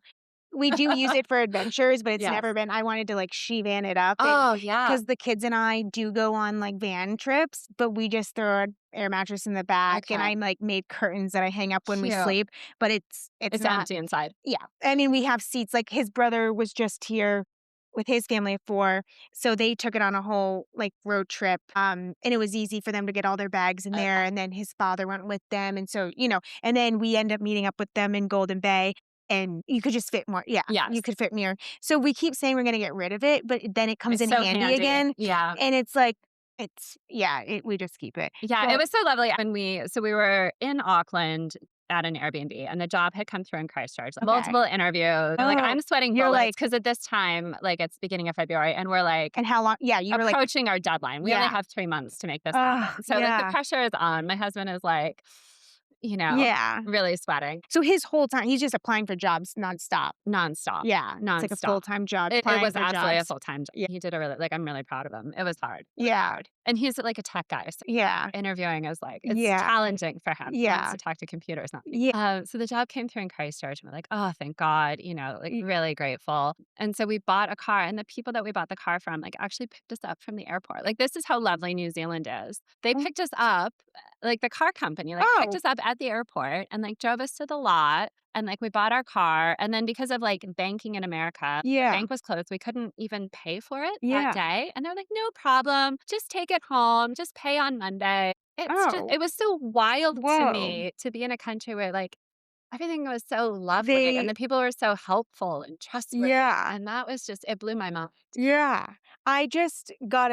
Speaker 1: We do use it for adventures, but it's
Speaker 2: Yes.
Speaker 1: never been I wanted to, like, she van it up
Speaker 2: Oh, yeah.
Speaker 1: because the kids and I do go on, like, van trips, but we just throw an air mattress in the back, and
Speaker 2: Okay.
Speaker 1: I'm, like, made curtains that I hang up when we
Speaker 2: Cute.
Speaker 1: sleep, but it's
Speaker 2: It's
Speaker 1: not
Speaker 2: empty inside.
Speaker 1: Yeah. I mean, we have seats, like, his brother was just here with his family of 4, so they took it on a whole, like, road trip, and it was easy for them to get all their bags in there,
Speaker 2: Okay.
Speaker 1: and then his father went with them, and so, and then we end up meeting up with them in Golden Bay, and you could just fit more Yeah, you
Speaker 2: Yes.
Speaker 1: could fit near. So we keep saying we're gonna get rid of it, but then it comes
Speaker 2: It's
Speaker 1: in
Speaker 2: so
Speaker 1: handy
Speaker 2: handy.
Speaker 1: again,
Speaker 2: Yeah.
Speaker 1: and it's like we just keep it.
Speaker 2: Yeah, it
Speaker 1: So
Speaker 2: was so lovely when we were in Auckland at an Airbnb, and the job had come through in Christchurch, like,
Speaker 1: Okay.
Speaker 2: multiple interviews. Like,
Speaker 1: Oh,
Speaker 2: I'm sweating
Speaker 1: you're
Speaker 2: bullets
Speaker 1: like
Speaker 2: because at this time, like, it's beginning of February, and we're, like,
Speaker 1: and how long Yeah, you were like
Speaker 2: approaching our deadline. We only
Speaker 1: Yeah.
Speaker 2: have 3 months to make this
Speaker 1: Oh,
Speaker 2: happen. So, like, the
Speaker 1: yeah.
Speaker 2: pressure is on. My husband is, like, you know,
Speaker 1: Yeah.
Speaker 2: really sweating
Speaker 1: So his whole time he's just applying for jobs nonstop.
Speaker 2: nonstop,
Speaker 1: Yeah, it's like a
Speaker 2: nonstop.
Speaker 1: full-time job,
Speaker 2: It
Speaker 1: applying
Speaker 2: was
Speaker 1: for
Speaker 2: absolutely a
Speaker 1: jobs.
Speaker 2: full-time job.
Speaker 1: Yeah.
Speaker 2: He did a really like, I'm really proud of him. It was hard. It was
Speaker 1: Yeah.
Speaker 2: hard. And he's, like, a tech guy, so
Speaker 1: Yeah.
Speaker 2: interviewing is, like it's
Speaker 1: Yeah.
Speaker 2: challenging for him. He wants
Speaker 1: Yeah.
Speaker 2: to talk to computers, not people.
Speaker 1: Yeah.
Speaker 2: So the job came through in Christchurch, and we're like, "Oh, thank God," like, really grateful. And so we bought a car, and the people that we bought the car from, like, actually picked us up from the airport. Like, this is how lovely New Zealand is. They
Speaker 1: Mm.
Speaker 2: picked us up, like, the car company, like, picked
Speaker 1: Oh,
Speaker 2: us up at the airport and, like, drove us to the lot, and, like, we bought our car, and then because of, like, banking in America, the
Speaker 1: yeah.
Speaker 2: bank was closed, we couldn't even pay for it that
Speaker 1: Yeah.
Speaker 2: day, and they're like, "No problem, just take it home, just pay on Monday."
Speaker 1: Oh,
Speaker 2: It was so wild to
Speaker 1: whoa.
Speaker 2: me to be in a country where, like, everything was so lovely, and
Speaker 1: They
Speaker 2: the people were so helpful and trustworthy,
Speaker 1: Yeah.
Speaker 2: and that was just it blew my mind.
Speaker 1: Yeah. I just got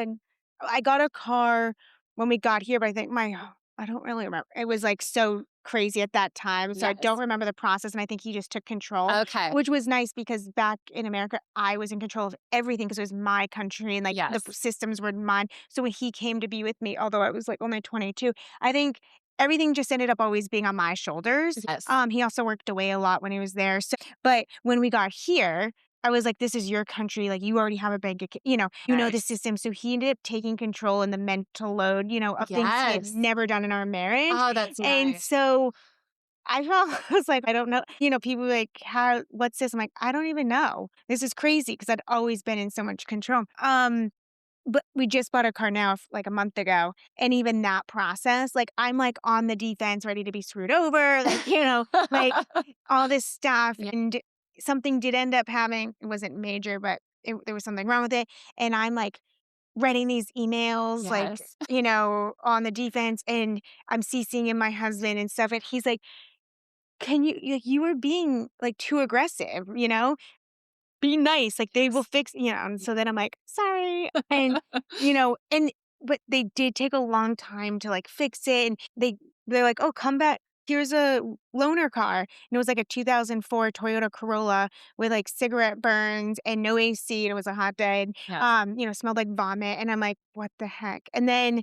Speaker 1: I got a car when we got here, but I think my I don't really remember. It was, like, so crazy at that time, so I don't
Speaker 2: Yes.
Speaker 1: remember the process, and I think he just took control,
Speaker 2: Okay.
Speaker 1: which was nice because back in America, I was in control of everything because it was my country and, like, the
Speaker 2: Yes.
Speaker 1: systems were mine. So when he came to be with me, although I was, like, only 22, I think everything just ended up always being on my shoulders.
Speaker 2: Yes.
Speaker 1: He also worked away a lot when he was there, so but when we got here, I was like, "This is your country, like, you already have a bank account, you know the
Speaker 2: Right.
Speaker 1: system." So he ended up taking control and the mental load, of things he had
Speaker 2: Yes.
Speaker 1: never done in our marriage,
Speaker 2: Oh, that's
Speaker 1: and
Speaker 2: nice.
Speaker 1: so I felt I was like, "I don't know." People were like, "How what's this?" I'm like, "I don't even know. This is crazy because 'cause I'd always been in so much control." But we just bought a car now like a month ago, and even that process, like, I'm, like, on the defense ready to be screwed over, like, like, all this stuff,
Speaker 2: Yeah.
Speaker 1: and something did end up having it wasn't major, but there was something wrong with it, and I'm, like, writing these emails, like,
Speaker 2: Yes.
Speaker 1: on the defense, and I'm CCing in my husband and stuff, and he's like, "Can you like, you were being, like, too aggressive, be nice, like, they will
Speaker 2: Yes.
Speaker 1: fix," and so then I'm like, "Sorry," and but they did take a long time to, like, fix it, and they're like, "Oh, come back. Here's a loaner car," and it was, like, a 2004 Toyota Corolla with, like, cigarette burns and no AC, and it was a hot day, and,
Speaker 2: Yes.
Speaker 1: smelled like vomit, and I'm like, "What the heck?" And then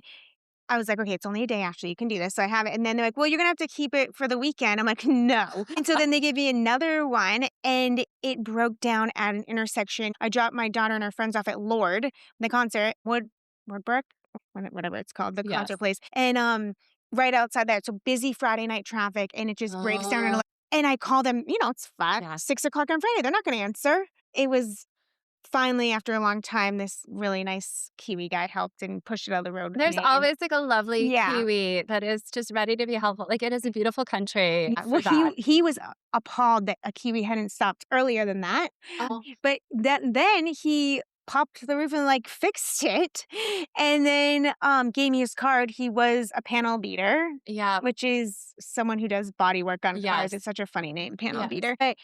Speaker 1: I was like, "Okay, it's only a day, actually, you can do this." So I have it, and then they're like, "Well, you're gonna have to keep it for the weekend." I'm like, "No." And so then they gave me another one, and it broke down at an intersection. I dropped my daughter and her friends off at Lord, the concert, Woodbrook? Whatever it's called, the concert
Speaker 2: Yes.
Speaker 1: place, and, right outside that, so busy Friday night traffic, and it just breaks down
Speaker 2: Oh,
Speaker 1: and I call them, it's 5,
Speaker 2: yes.
Speaker 1: 6 o'clock on Friday, they're not gonna answer. It was finally, after a long time, this really nice Kiwi guy helped and pushed it out of the road with
Speaker 2: There's
Speaker 1: me, and
Speaker 2: always, like, a lovely
Speaker 1: yeah.
Speaker 2: Kiwi that is just ready to be helpful. Like, it is a beautiful country
Speaker 1: Yeah, well,
Speaker 2: for that.
Speaker 1: he was appalled that a Kiwi hadn't stopped earlier than that,
Speaker 2: Oh,
Speaker 1: but then he popped the roof and, like, fixed it, and then, gave me his card. He was a panel beater,
Speaker 2: yeah.
Speaker 1: which is someone who does body work on cars.
Speaker 2: Yes.
Speaker 1: It's such a funny name, panel
Speaker 2: Yes.
Speaker 1: beater, but,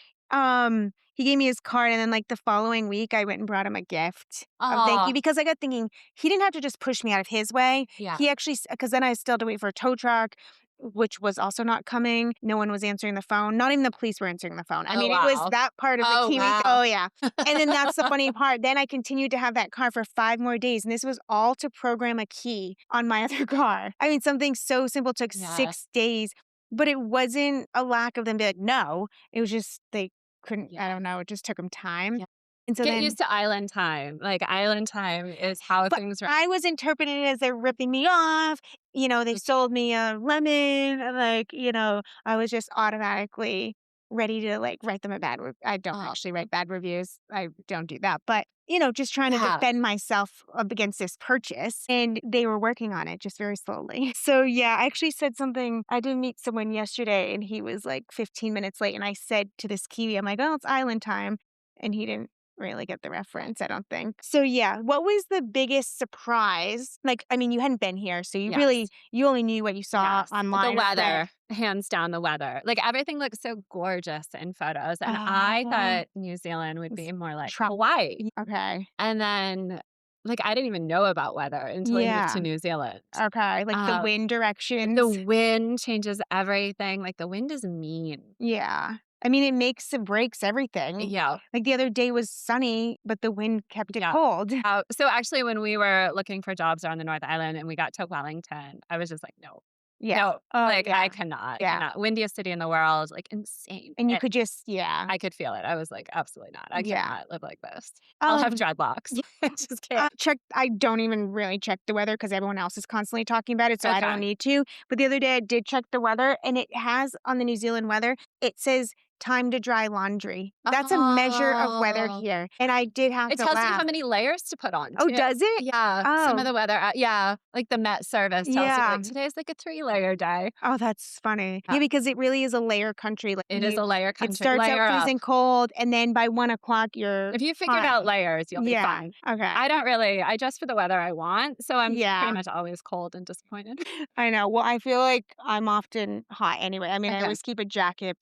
Speaker 1: he gave me his card, and then, like, the following week, I went and brought him a gift of thank you
Speaker 2: Oh,
Speaker 1: because I got thinking, he didn't have to just push me out of his way.
Speaker 2: yeah.
Speaker 1: He actually because then I still had to wait for a tow truck, which was also not coming. No one was answering the phone. Not even the police were answering the phone. I
Speaker 2: Oh,
Speaker 1: mean, it was
Speaker 2: wow.
Speaker 1: that part of the
Speaker 2: Oh,
Speaker 1: Kiwi
Speaker 2: wow.
Speaker 1: oh, yeah. And then that's the funny part. Then I continued to have that car for 5 more days, and this was all to program a key on my other car. I mean, something so simple took
Speaker 2: Yes.
Speaker 1: 6 days, but it wasn't a lack of them being like, "No." It was just they couldn't I
Speaker 2: Yeah.
Speaker 1: don't know, it just took them time.
Speaker 2: Yeah.
Speaker 1: And so
Speaker 2: Get
Speaker 1: then
Speaker 2: used to island time. Like, island time is how
Speaker 1: but
Speaker 2: things
Speaker 1: I was interpreting it as they're ripping me off, they sold me a lemon, like, I was just automatically ready to, like, write them a bad rev I don't
Speaker 2: Oh,
Speaker 1: actually write bad reviews, I don't do that, but, just trying to
Speaker 2: yeah.
Speaker 1: defend myself up against this purchase, and they were working on it just very slowly. So, yeah, I actually said something I did meet someone yesterday, and he was, like, 15 minutes late, and I said to this Kiwi, I'm like, "Oh, it's island time," and he didn't really get the reference, I don't think. So, yeah, what was the biggest surprise? Like, I mean, you hadn't been here, so
Speaker 2: Yes.
Speaker 1: you only knew what you saw
Speaker 2: Yes. The
Speaker 1: online or read.
Speaker 2: weather, hands down the weather. Like, everything looks so gorgeous in photos, and I
Speaker 1: Oh,
Speaker 2: thought New Zealand would
Speaker 1: it's
Speaker 2: be more like
Speaker 1: trop
Speaker 2: Hawaii.
Speaker 1: okay.
Speaker 2: And then, like, I didn't even know about weather until I moved
Speaker 1: Yeah,
Speaker 2: to New Zealand.
Speaker 1: okay, like the
Speaker 2: Uh,
Speaker 1: wind
Speaker 2: the
Speaker 1: directions.
Speaker 2: wind changes everything, like, the wind is mean.
Speaker 1: Yeah. I mean, it makes and breaks everything.
Speaker 2: Yeah,
Speaker 1: Like, the other day was sunny, but the wind kept it
Speaker 2: yeah.
Speaker 1: cold.
Speaker 2: So actually, when we were looking for jobs around the North Island and we got to Wellington, I was just like, "No,
Speaker 1: Yeah.
Speaker 2: no,
Speaker 1: Oh,
Speaker 2: like, I
Speaker 1: yeah. Yeah.
Speaker 2: cannot. Windiest city in the world, like, insane."
Speaker 1: And you
Speaker 2: And
Speaker 1: could just yeah.
Speaker 2: I could feel it. I was like, "Absolutely not. I
Speaker 1: Yeah.
Speaker 2: cannot live like this. I'll have
Speaker 1: Um
Speaker 2: dreadlocks." I just can't.
Speaker 1: I don't even really check the weather because everyone else is constantly talking about it, so I don't
Speaker 2: Okay.
Speaker 1: need to. But the other day I did check the weather and it has on the New Zealand weather, it says time to dry laundry. That's a measure of weather
Speaker 2: Oh.
Speaker 1: here. And I did have
Speaker 2: It
Speaker 1: to
Speaker 2: tells you how
Speaker 1: laugh.
Speaker 2: many layers to put on
Speaker 1: Oh,
Speaker 2: too.
Speaker 1: does it?
Speaker 2: Yeah, some of
Speaker 1: Oh,
Speaker 2: the weather yeah, like the Met Service tells you,
Speaker 1: yeah.
Speaker 2: like, "Today's like a 3-layer day."
Speaker 1: Oh, that's funny.
Speaker 2: Yeah,
Speaker 1: Yeah, because it really is a layer country. Like
Speaker 2: it is a layer
Speaker 1: it
Speaker 2: country.
Speaker 1: starts out
Speaker 2: Layer up.
Speaker 1: freezing cold and then by 1 o'clock you're
Speaker 2: If you figured
Speaker 1: hot.
Speaker 2: out layers, you'll be
Speaker 1: Yeah.
Speaker 2: fine.
Speaker 1: Okay.
Speaker 2: I dress for the weather I want, so I'm pretty
Speaker 1: Yeah.
Speaker 2: much always cold and disappointed.
Speaker 1: I know. Well, I feel like I'm often hot anyway. I mean, I
Speaker 2: Okay.
Speaker 1: always keep a jacket.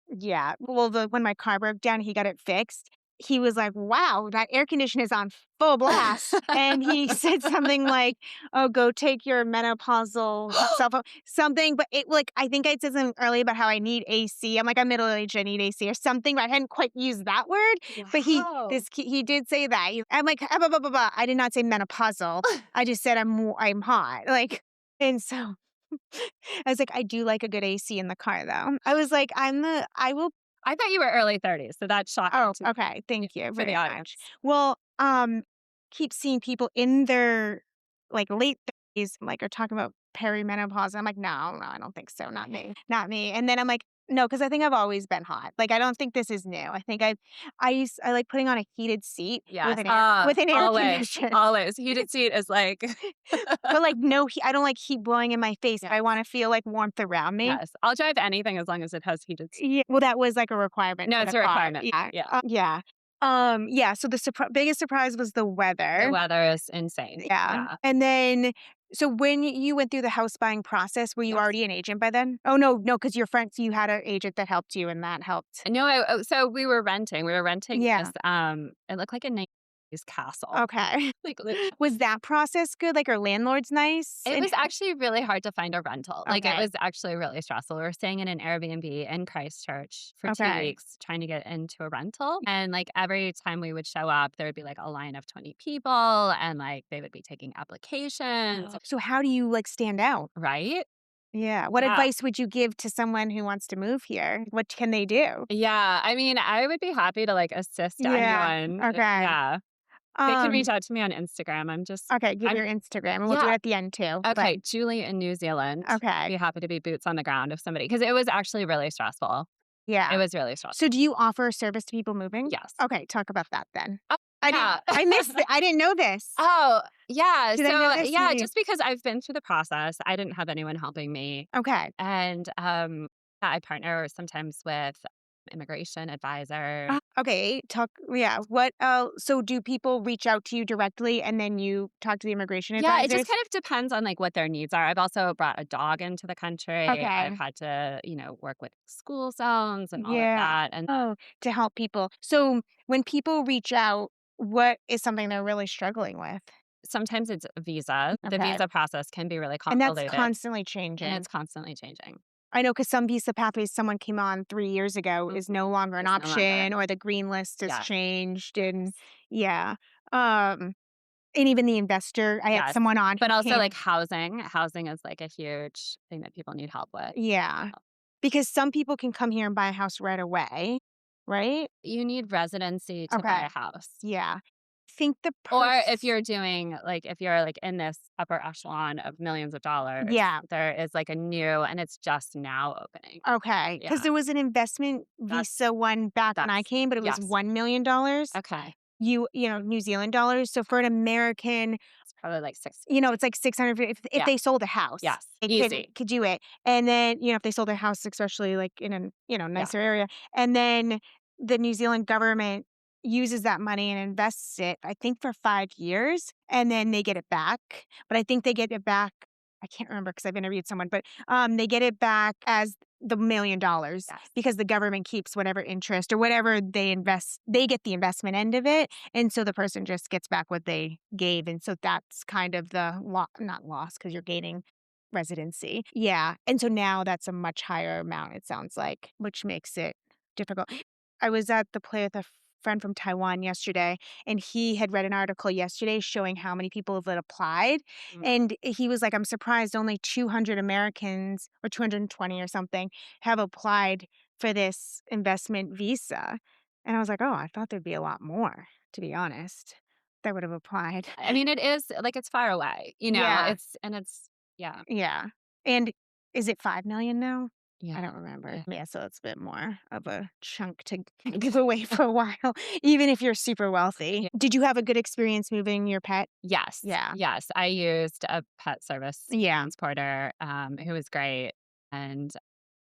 Speaker 1: Yeah. Well, when my car broke down, he got it fixed. he was like, "Wow, that air conditioner is on full blast." And he said something like, "Oh, go take your menopausal cell phone," something, but it like, I think I said something earlier about how I need AC. I'm like, "I'm middle-aged, I need AC," or something, but I hadn't quite used that word, but
Speaker 2: Wow.
Speaker 1: he did say that. I'm like, "Ah, blah, blah, blah, blah." I did not say menopausal. I just said I'm hot, like, and so I was like, "I do like a good AC in the car, though." I was like, I will."
Speaker 2: I thought you were early 30s, so that's shocking
Speaker 1: Oh,
Speaker 2: to me.
Speaker 1: okay.
Speaker 2: Yeah,
Speaker 1: Thank you
Speaker 2: for the
Speaker 1: very much.
Speaker 2: audience.
Speaker 1: Well, keep seeing people in their like late 30s, like are talking about perimenopause. I'm like, no, no, I don't think so. Not me. Not me. And then I'm like, no, because I think I've always been hot. Like I don't think this is new. I like putting on a heated seat with
Speaker 2: Yes.
Speaker 1: with an air
Speaker 2: Always,
Speaker 1: conditioner.
Speaker 2: always. Heated seat is like
Speaker 1: But like no heat, I don't like heat blowing in my face. I
Speaker 2: yes,
Speaker 1: want to feel like warmth around me.
Speaker 2: yes. I'll drive anything as long as it has heated seat.
Speaker 1: Yeah, well, that was like a requirement
Speaker 2: No,
Speaker 1: for
Speaker 2: it's
Speaker 1: the
Speaker 2: a
Speaker 1: car.
Speaker 2: requirement.
Speaker 1: Yeah.
Speaker 2: Yeah.
Speaker 1: Yeah. Yeah, so the biggest surprise was the
Speaker 2: The
Speaker 1: weather.
Speaker 2: weather is insane.
Speaker 1: Yeah,
Speaker 2: Yeah.
Speaker 1: and then so when you went through the house buying process, were you
Speaker 2: Yes.
Speaker 1: already an agent by then? Oh, no, no, because your friends you had an agent that helped you and that helped.
Speaker 2: No, so we were renting. We were renting this,
Speaker 1: Yeah,
Speaker 2: it looked like a 90s castle.
Speaker 1: okay.
Speaker 2: Like, lit
Speaker 1: Was that process good? Like, are landlords nice?
Speaker 2: it
Speaker 1: And
Speaker 2: was actually really hard to find a rental. Like, it
Speaker 1: okay,
Speaker 2: was actually really stressful. We were staying in an Airbnb in Christchurch for 2
Speaker 1: okay.
Speaker 2: weeks trying to get into a rental, and, like, every time we would show up, there would be, like, a line of 20 people, and, like, they would be taking applications,
Speaker 1: So how do you, like, stand out?
Speaker 2: right?
Speaker 1: Yeah, what
Speaker 2: Yeah.
Speaker 1: advice would you give to someone who wants to move here? What can they do?
Speaker 2: Yeah, I mean, I would be happy to, like, assist
Speaker 1: Yeah,
Speaker 2: anyone.
Speaker 1: okay.
Speaker 2: Yeah. They can reach
Speaker 1: Um,
Speaker 2: out to me on Instagram.
Speaker 1: okay, give
Speaker 2: I'm
Speaker 1: your Instagram, and we'll do it
Speaker 2: yeah.
Speaker 1: at the end too, but
Speaker 2: Okay, Julie in New Zealand.
Speaker 1: okay.
Speaker 2: Be happy to be boots on the ground if somebody because it was actually really stressful. It
Speaker 1: Yeah.
Speaker 2: was really stressful.
Speaker 1: So do you offer service to people moving?
Speaker 2: Yes.
Speaker 1: Okay, talk about that then.
Speaker 2: Oh, yeah.
Speaker 1: I missed it. I didn't know this.
Speaker 2: Oh, yeah.
Speaker 1: Should I know
Speaker 2: So,
Speaker 1: this?
Speaker 2: yeah, just because I've been through the process, I didn't have anyone helping me.
Speaker 1: Okay.
Speaker 2: And, yeah, I partner sometimes with immigration advisor.
Speaker 1: Okay, talk yeah, so do people reach out to you directly and then you talk to the immigration
Speaker 2: Yeah, it just
Speaker 1: advisors?
Speaker 2: kind of depends on, like, what their needs are. I've also brought a dog into the country. I've
Speaker 1: Okay.
Speaker 2: had to, work with school zones and all of
Speaker 1: Yeah.
Speaker 2: that, and
Speaker 1: Oh, to help people. So when people reach out, what is something they're really struggling with?
Speaker 2: sometimes it's a visa. The
Speaker 1: Okay.
Speaker 2: visa process can be really
Speaker 1: And that's
Speaker 2: convoluted,
Speaker 1: constantly
Speaker 2: and
Speaker 1: changing.
Speaker 2: it's constantly changing.
Speaker 1: I know because some visa pathways someone came on 3 years ago is
Speaker 2: Mhm.
Speaker 1: no longer an
Speaker 2: It's no longer.
Speaker 1: option or the green list has
Speaker 2: Yes,
Speaker 1: changed and
Speaker 2: yes,
Speaker 1: yeah. Um, and even the investor, I had
Speaker 2: yes.
Speaker 1: someone on
Speaker 2: But
Speaker 1: who
Speaker 2: also, like,
Speaker 1: came.
Speaker 2: housing. Housing is, like, a huge thing that people need help with.
Speaker 1: Yeah. Because some people can come here and buy a house right away, right?
Speaker 2: You need residency to buy
Speaker 1: Okay.
Speaker 2: a house.
Speaker 1: Yeah. Think the
Speaker 2: Or if
Speaker 1: purse.
Speaker 2: you're doing like, if you're, like, in this upper echelon of millions of dollars,
Speaker 1: Yeah.
Speaker 2: there is, like, a new and it's just now opening.
Speaker 1: Okay. Because
Speaker 2: Yeah,
Speaker 1: there was an investment
Speaker 2: that's
Speaker 1: visa one back when I
Speaker 2: that's
Speaker 1: came, but it was
Speaker 2: yes.
Speaker 1: $1 million.
Speaker 2: Okay.
Speaker 1: New Zealand dollars. So for an American,
Speaker 2: It's probably, like, 6
Speaker 1: it's like 600 if
Speaker 2: yeah,
Speaker 1: they sold a house,
Speaker 2: yes,
Speaker 1: they
Speaker 2: easy.
Speaker 1: could do it. And then, if they sold a house, especially like in a,
Speaker 2: Yeah,
Speaker 1: nicer area, and then the New Zealand government uses that money and invests it, I think for 5 years, and then they get it back. But I think they get it back. I can't remember because I've interviewed someone, but they get it back as the $1 million
Speaker 2: yes.
Speaker 1: because the government keeps whatever interest or whatever they invest. They get the investment end of it, and so the person just gets back what they gave, and so that's kind of the not loss because 'cause you're gaining residency. Yeah, and so now that's a much higher amount, it sounds like, which makes it difficult. I was at the play with a friend from Taiwan yesterday, and he had read an article yesterday showing how many people have applied,
Speaker 2: Mm.
Speaker 1: and he was like, "I'm surprised only 200 Americans or 220 or something have applied for this investment visa." And I was like, "Oh, I thought there'd be a lot more, to be honest, that would have applied."
Speaker 2: I mean, it is like, it's far away,
Speaker 1: Yeah,
Speaker 2: it's yeah,
Speaker 1: yeah. And is it 5 million now?
Speaker 2: yeah,
Speaker 1: I don't remember.
Speaker 2: yeah.
Speaker 1: Yeah, so it's a bit more of a chunk to give away for a while, even if you're super wealthy.
Speaker 2: Yeah.
Speaker 1: Did you have a good experience moving your pet?
Speaker 2: Yes,
Speaker 1: Yeah.
Speaker 2: yes, I used a pet service
Speaker 1: Yeah.
Speaker 2: transporter, who was great, and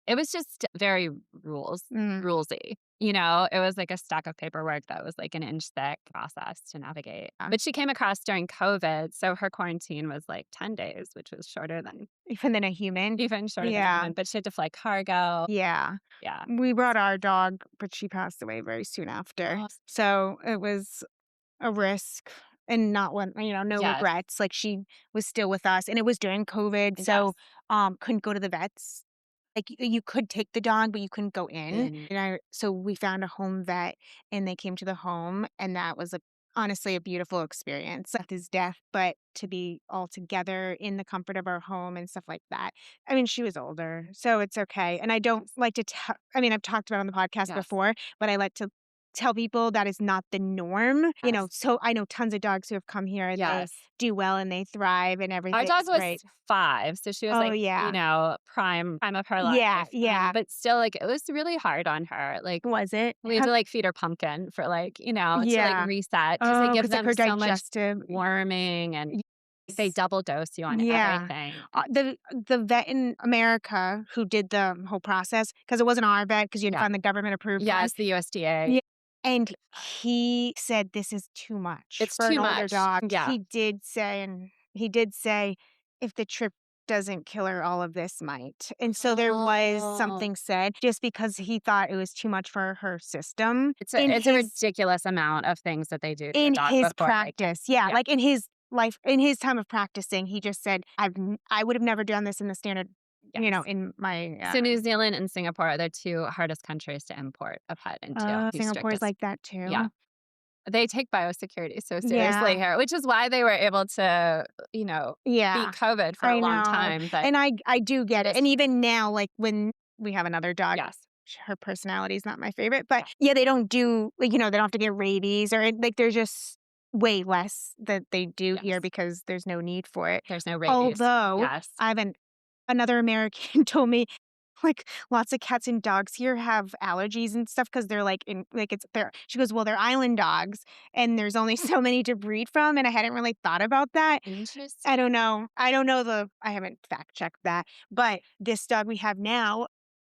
Speaker 2: it was just very
Speaker 1: Mm.
Speaker 2: rulesy. It was like a stack of paperwork that was like an inch thick process to navigate.
Speaker 1: Yeah.
Speaker 2: But she came across during COVID, so her quarantine was like 10 days, which was shorter than
Speaker 1: Even than a human.
Speaker 2: even shorter than
Speaker 1: Yeah.
Speaker 2: human, but she had to fly cargo.
Speaker 1: Yeah.
Speaker 2: Yeah.
Speaker 1: We brought our dog, but she passed away very soon after.
Speaker 2: Oh,
Speaker 1: So it was a risk and not one, no
Speaker 2: yes.
Speaker 1: regrets. Like she was still with us and it was during COVID.
Speaker 2: Yes.
Speaker 1: So couldn't go to the vets. Like you could take the dog, but you couldn't go in.
Speaker 2: And
Speaker 1: So we found a home vet and they came to the home and that was honestly a beautiful experience. Death is death, but to be all together in the comfort of our home and stuff like that. I mean, she was older, so it's okay. And I don't like to tell, I mean, I've talked about it on the podcast
Speaker 2: yes.
Speaker 1: before, but I like to tell people that is not the norm.
Speaker 2: Yes.
Speaker 1: So I know tons of dogs who have come here and they
Speaker 2: Yes.
Speaker 1: do well and they thrive and
Speaker 2: Our dog
Speaker 1: everything's
Speaker 2: was
Speaker 1: great.
Speaker 2: 5, so she was,
Speaker 1: Oh
Speaker 2: like,
Speaker 1: yeah.
Speaker 2: prime of her
Speaker 1: Yeah,
Speaker 2: life,
Speaker 1: yeah.
Speaker 2: but still, like, it was really hard on her, like,
Speaker 1: Was it?
Speaker 2: we had to, like, feed her pumpkin for, like, to, like,
Speaker 1: Yeah.
Speaker 2: reset because they
Speaker 1: Oh,
Speaker 2: give
Speaker 1: because like
Speaker 2: them
Speaker 1: her
Speaker 2: so much
Speaker 1: digestive.
Speaker 2: worming and they
Speaker 1: Yes.
Speaker 2: double dose you on
Speaker 1: Yeah.
Speaker 2: everything.
Speaker 1: The vet in America who did the whole process, because it wasn't our vet, because you had to
Speaker 2: Yeah.
Speaker 1: find the government approved one.
Speaker 2: Yes, the USDA.
Speaker 1: Yeah, and he said, "This is too much
Speaker 2: It's
Speaker 1: for an
Speaker 2: too
Speaker 1: older
Speaker 2: much.
Speaker 1: dog."
Speaker 2: Yeah.
Speaker 1: He did say, "If the trip doesn't kill her, all of this might." And so there was
Speaker 2: Oh.
Speaker 1: something said just because he thought it was too much for her system
Speaker 2: It's a ridiculous amount of things that they do to a
Speaker 1: in
Speaker 2: dog
Speaker 1: his
Speaker 2: before, like
Speaker 1: practice. Yeah,
Speaker 2: yeah.
Speaker 1: like in his life, in his time of practicing, he just said, I would have never done this in the standard,
Speaker 2: Yes.
Speaker 1: in my,
Speaker 2: So New Zealand and Singapore are the 2 hardest countries to import a pet into, the
Speaker 1: Singapore's
Speaker 2: strictest
Speaker 1: like that
Speaker 2: yeah.
Speaker 1: too.
Speaker 2: They take biosecurity so seriously
Speaker 1: Yeah,
Speaker 2: here, which is why they were able to, beat
Speaker 1: yeah,
Speaker 2: COVID for a
Speaker 1: I
Speaker 2: long
Speaker 1: know.
Speaker 2: time, but
Speaker 1: And I do get
Speaker 2: it
Speaker 1: it.
Speaker 2: is
Speaker 1: And even now, like when we have another dog,
Speaker 2: yes,
Speaker 1: her personality is not my favorite, but
Speaker 2: yeah,
Speaker 1: yeah, they don't do, like, they don't have to get rabies or like there's just way less that they do here
Speaker 2: yes.
Speaker 1: because there's no need for it.
Speaker 2: There's no rabies.
Speaker 1: Although
Speaker 2: Yes.
Speaker 1: I have another American told me like lots of cats and dogs here have allergies and stuff because they're like in like it's they're she goes, well, they're island dogs and there's only so many to breed from. And I hadn't really thought about that. I
Speaker 2: Interesting.
Speaker 1: don't know. I haven't fact checked that. But this dog we have now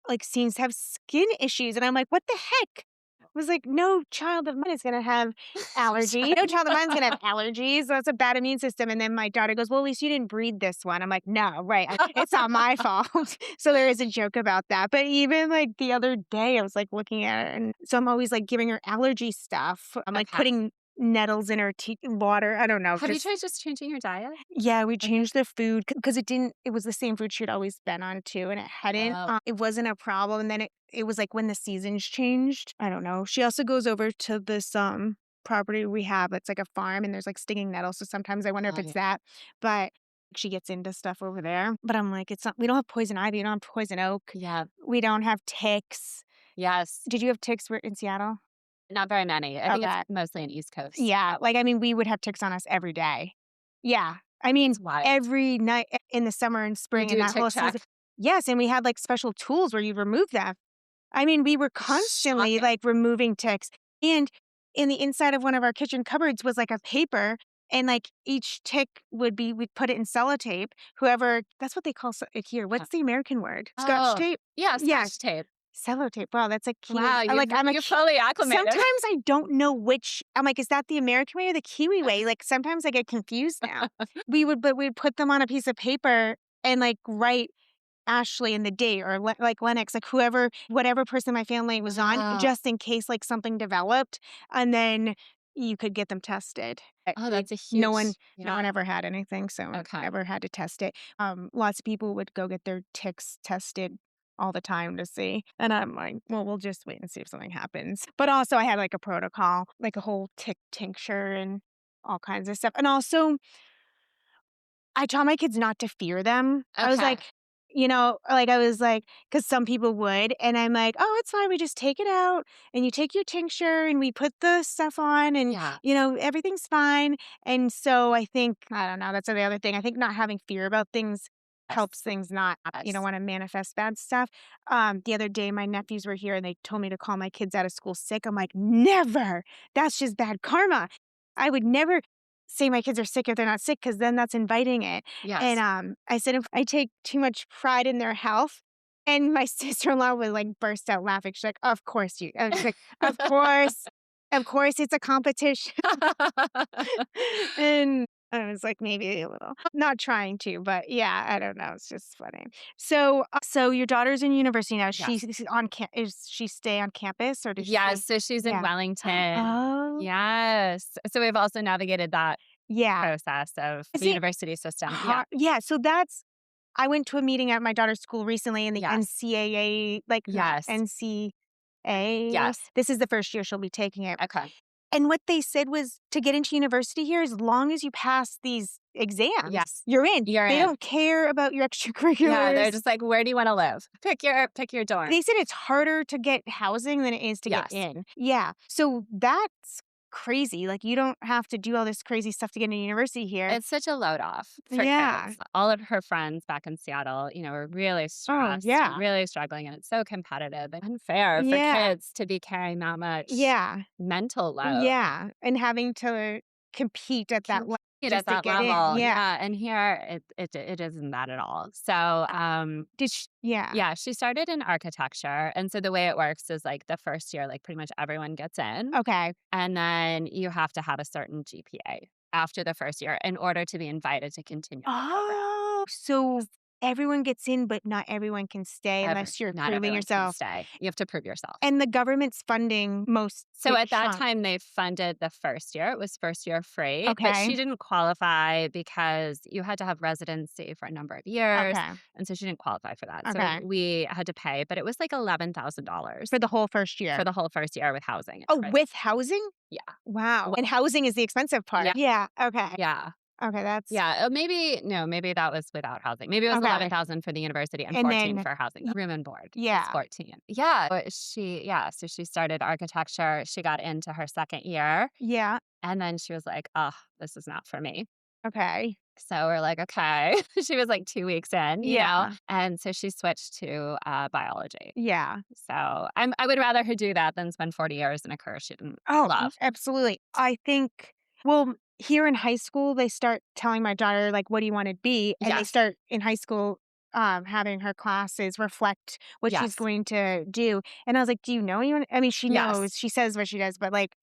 Speaker 1: like, seems to have skin issues, and I'm like, "What the heck?" I was like, "No child of mine is gonna have allergy. No child of mine is gonna have allergies. That's a bad immune system." And then my daughter goes, "Well, at least you didn't breed this one." I'm like, "No, right, it's not my fault." So there is a joke about that. But even, like, the other day, I was, like, looking at her, and so I'm always, like, giving her allergy stuff. I'm, like,
Speaker 2: Okay.
Speaker 1: putting nettles in her tea water. I don't know,
Speaker 2: Have you
Speaker 1: just
Speaker 2: tried just changing your diet?
Speaker 1: yeah, we
Speaker 2: Okay.
Speaker 1: changed the food because it was the same food she'd always been on too, and it hadn't,
Speaker 2: Oh,
Speaker 1: it wasn't a problem, and then it was, like, when the seasons changed, I don't know. She also goes over to this, property we have, it's like a farm, and there's, like, stinging nettles, so sometimes I wonder if
Speaker 2: oh,
Speaker 1: it's
Speaker 2: yeah.
Speaker 1: that, but she gets into stuff over there, but I'm like, "It's not we don't have poison ivy, we don't have poison oak,
Speaker 2: Yeah.
Speaker 1: we don't have ticks."
Speaker 2: Yes.
Speaker 1: Did you have ticks where in Seattle?
Speaker 2: Not very many. I think it's
Speaker 1: Okay.
Speaker 2: mostly an East Coast.
Speaker 1: Yeah, like, I mean, we would have ticks on us every day. Yeah. I mean,
Speaker 2: It's wild.
Speaker 1: every night in the summer and
Speaker 2: You
Speaker 1: spring and
Speaker 2: do
Speaker 1: that
Speaker 2: Tic
Speaker 1: whole season.
Speaker 2: Tac.
Speaker 1: Yes, and we had, like, special tools where you remove them. I mean, we were constantly,
Speaker 2: Shocking.
Speaker 1: like, removing ticks, and in the inside of one of our kitchen cupboards was, like, a paper, and, like, each tick we'd put it in sellotape. Whoever that's what they call it here.
Speaker 2: Yeah.
Speaker 1: What's the American word? Scotch
Speaker 2: Oh,
Speaker 1: tape?
Speaker 2: yeah,
Speaker 1: Yeah,
Speaker 2: Scotch tape.
Speaker 1: sellotape. Wow, that's a key.
Speaker 2: Wow,
Speaker 1: I'm a
Speaker 2: you're fully acclimated.
Speaker 1: sometimes I don't know which I'm like, is that the American way or the Kiwi way? Like, sometimes I get confused now. We'd put them on a piece of paper and, like, write Ashley and the date or like Lennox, like whatever person my family was on,
Speaker 2: Oh.
Speaker 1: just in case, like, something developed, and then you could get them tested.
Speaker 2: Oh,
Speaker 1: We
Speaker 2: that's a
Speaker 1: no
Speaker 2: huge
Speaker 1: one no
Speaker 2: yeah.
Speaker 1: one ever had anything, so
Speaker 2: Okay.
Speaker 1: never had to test it. Lots of people would go get their ticks tested all the time to see, and I'm like, "Well, we'll just wait and see if something happens." But also I had, like, a protocol, like a whole tick tincture and all kinds of stuff, and also I taught my kids not to fear them. I was
Speaker 2: Okay.
Speaker 1: like, like, I was like, because some people would, and I'm like, "Oh, it's fine, we just take it out, and you take your tincture, and we put the stuff on, and,
Speaker 2: Yeah.
Speaker 1: everything's fine." And so I think I don't know, that's the other thing. I think not having fear about things
Speaker 2: Yes.
Speaker 1: helps things not,
Speaker 2: Yes.
Speaker 1: wanna manifest bad stuff. The other day, my nephews were here, and they told me to call my kids out of school sick. I'm like, "Never! That's just bad karma." I would never say my kids are sick if they're not sick, because then that's inviting it. And,
Speaker 2: Yes.
Speaker 1: I said, "If I take too much pride in their health And my sister-in-law would, like, burst out laughing. She's like, "Of course you" she's like, "Of course it's a competition." And I was like, "Maybe a little." Not trying to, but yeah, I don't know, it's just funny. So your daughter's in university now.
Speaker 2: Yes.
Speaker 1: Is she stay on campus or does
Speaker 2: Yes,
Speaker 1: she
Speaker 2: so she's in
Speaker 1: Yeah.
Speaker 2: Wellington.
Speaker 1: Oh,
Speaker 2: Yes. So we've also navigated that
Speaker 1: yeah.
Speaker 2: process of
Speaker 1: Is
Speaker 2: the
Speaker 1: it
Speaker 2: university system. Yeah.
Speaker 1: hard? Yeah, so that's I went to a meeting at my daughter's school recently and the
Speaker 2: Yes.
Speaker 1: NCAA, like, not
Speaker 2: Yes.
Speaker 1: NCA,
Speaker 2: Yes.
Speaker 1: this is the first year she'll be taking it.
Speaker 2: Okay.
Speaker 1: And what they said was to get into university here, as long as you pass these exams,
Speaker 2: Yes.
Speaker 1: you're in.
Speaker 2: You're
Speaker 1: They
Speaker 2: in.
Speaker 1: don't care about your
Speaker 2: Yeah, they're
Speaker 1: extracurriculars.
Speaker 2: just like, "Where do you wanna live? Pick your dorm."
Speaker 1: They said it's harder to get housing than it is to get
Speaker 2: Yes.
Speaker 1: in. Yeah. So that's crazy. Like, you don't have to do all this crazy stuff to get into university here.
Speaker 2: It's such a load off for
Speaker 1: Yeah.
Speaker 2: kids. All of her friends back in Seattle, were really
Speaker 1: Oh,
Speaker 2: stressed,
Speaker 1: yeah.
Speaker 2: really struggling, and it's so competitive and unfair for
Speaker 1: Yeah.
Speaker 2: kids to be carrying that much
Speaker 1: Yeah.
Speaker 2: mental load.
Speaker 1: Yeah. And having to compete at that level
Speaker 2: Compete at
Speaker 1: just to
Speaker 2: that
Speaker 1: get in.
Speaker 2: level.
Speaker 1: Yeah.
Speaker 2: Yeah, and here it isn't that at all. So,
Speaker 1: Yeah.
Speaker 2: yeah, she started in architecture, and so the way it works is, like, the first year, like, pretty much everyone gets in,
Speaker 1: Okay.
Speaker 2: and then you have to have a certain GPA after the first year in order to be invited to continue the program.
Speaker 1: Oh, so everyone gets in, but not everyone can stay unless you're
Speaker 2: Not
Speaker 1: proving
Speaker 2: everyone can
Speaker 1: yourself.
Speaker 2: stay. You have to prove yourself.
Speaker 1: And the government's funding most
Speaker 2: So
Speaker 1: big
Speaker 2: at that
Speaker 1: chunk.
Speaker 2: time, they funded the first year. It was first year free, but
Speaker 1: Okay.
Speaker 2: she didn't qualify because you had to have residency for a number of years.
Speaker 1: Okay.
Speaker 2: And so she didn't qualify for that. So
Speaker 1: Okay.
Speaker 2: we had to pay, but it was like $11,000
Speaker 1: For the whole first
Speaker 2: for
Speaker 1: year.
Speaker 2: the whole first year with housing and
Speaker 1: Oh,
Speaker 2: everything.
Speaker 1: with housing?
Speaker 2: Yeah.
Speaker 1: Wow.
Speaker 2: Well,
Speaker 1: And housing is the expensive part.
Speaker 2: yeah.
Speaker 1: Yeah. Okay.
Speaker 2: Yeah.
Speaker 1: Okay. That's
Speaker 2: Yeah. Maybe, no, maybe that was without housing. Maybe it was
Speaker 1: okay.
Speaker 2: 11,000 for the university and
Speaker 1: And
Speaker 2: 14
Speaker 1: then,
Speaker 2: for housing.
Speaker 1: y-
Speaker 2: Room and board was
Speaker 1: yeah.
Speaker 2: 14. Yeah. But so she started architecture. She got into her second year.
Speaker 1: Yeah.
Speaker 2: And then she was like, "Oh, this is not for me."
Speaker 1: Okay.
Speaker 2: So we're like, "Okay." She was like 2 weeks in.
Speaker 1: Yeah.
Speaker 2: And so she switched to, biology.
Speaker 1: Yeah.
Speaker 2: So I would rather her do that than spend 40 years in a career she didn't
Speaker 1: Oh,
Speaker 2: love.
Speaker 1: absolutely. I think, well, here in high school, they start telling my daughter, like, what do you want to be? And they
Speaker 2: Yes.
Speaker 1: start in high school having her classes reflect what she's
Speaker 2: Yes.
Speaker 1: going to do. And I was like, do you know anyone? I mean, she
Speaker 2: Yes.
Speaker 1: knows, she says what she does, but like,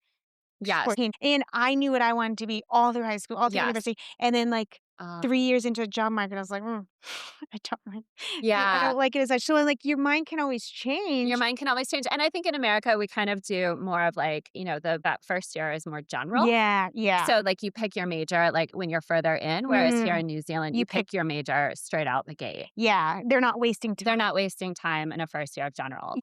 Speaker 1: she's
Speaker 2: Yes.
Speaker 1: 14. And I knew what I wanted to be all through high school, all through
Speaker 2: Yes.
Speaker 1: university. And then, like,
Speaker 2: Uh,
Speaker 1: 3 years into the job market, I was like, I don't like, I
Speaker 2: yeah.
Speaker 1: don't like it as much. So, like, your mind can always
Speaker 2: Your
Speaker 1: change.
Speaker 2: mind can always change. And I think in America, we kind of do more of like, that first year is more general.
Speaker 1: Yeah. Yeah.
Speaker 2: So, like, you pick your major, like, when you're further in, whereas here
Speaker 1: Mm,
Speaker 2: in New Zealand,
Speaker 1: you
Speaker 2: you
Speaker 1: pick,
Speaker 2: pick your major straight out the gate.
Speaker 1: yeah, they're not wasting
Speaker 2: They're
Speaker 1: time.
Speaker 2: not wasting time in a first year of general.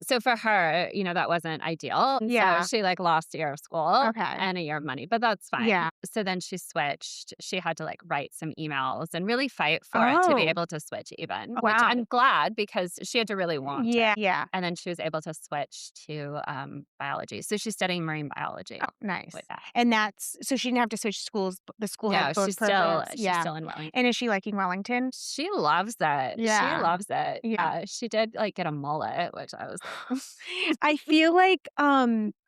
Speaker 2: So for her, that wasn't ideal. And so
Speaker 1: Yeah.
Speaker 2: she, like, lost a year of school
Speaker 1: Okay.
Speaker 2: and a year of money, but that's fine.
Speaker 1: Yeah.
Speaker 2: So then she switched. She had to, like, write some emails and really fight for it to be
Speaker 1: Oh,
Speaker 2: able to switch even, which
Speaker 1: wow.
Speaker 2: I'm glad because she had to really want it.
Speaker 1: Yeah. Yeah.
Speaker 2: And then she was able to switch to, biology. So she's studying marine biology
Speaker 1: Oh, nice.
Speaker 2: with that.
Speaker 1: And that's so she didn't have to switch schools. The school
Speaker 2: No,
Speaker 1: had both programs.
Speaker 2: she's
Speaker 1: Yeah.
Speaker 2: still in Wellington.
Speaker 1: And is she liking Wellington?
Speaker 2: She loves it. She
Speaker 1: Yeah.
Speaker 2: loves it.
Speaker 1: Yeah.
Speaker 2: She did, like, get a mullet, which I was like
Speaker 1: I feel like,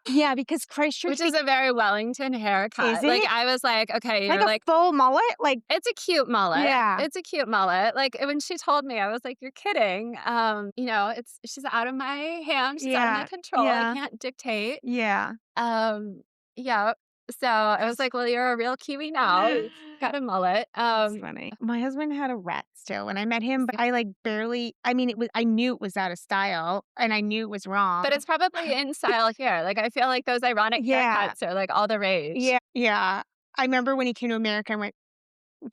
Speaker 1: yeah, because Christchurch
Speaker 2: which is a very Wellington
Speaker 1: is
Speaker 2: haircut. Like,
Speaker 1: it
Speaker 2: I was like, "Okay,
Speaker 1: like
Speaker 2: you're
Speaker 1: a
Speaker 2: like."
Speaker 1: full mullet? Like,
Speaker 2: It's a cute mullet.
Speaker 1: yeah.
Speaker 2: It's a cute mullet. Like, when she told me, I was like, "You're kidding." She's out of my hands. She's out of my
Speaker 1: Yeah.
Speaker 2: control. I
Speaker 1: Yeah.
Speaker 2: can't dictate.
Speaker 1: Yeah.
Speaker 2: Um, yeah. So I was like, "Well, you're a real Kiwi now. You've got a mullet."
Speaker 1: That's funny. My husband had a rat still when I met him, but I like barely, I mean, I knew it was out of style and I knew it was wrong.
Speaker 2: But it's probably in style here. Like, I feel like those ironic
Speaker 1: Yeah.
Speaker 2: haircuts are, like, all the rage.
Speaker 1: Yeah. Yeah. I remember when he came to America, I went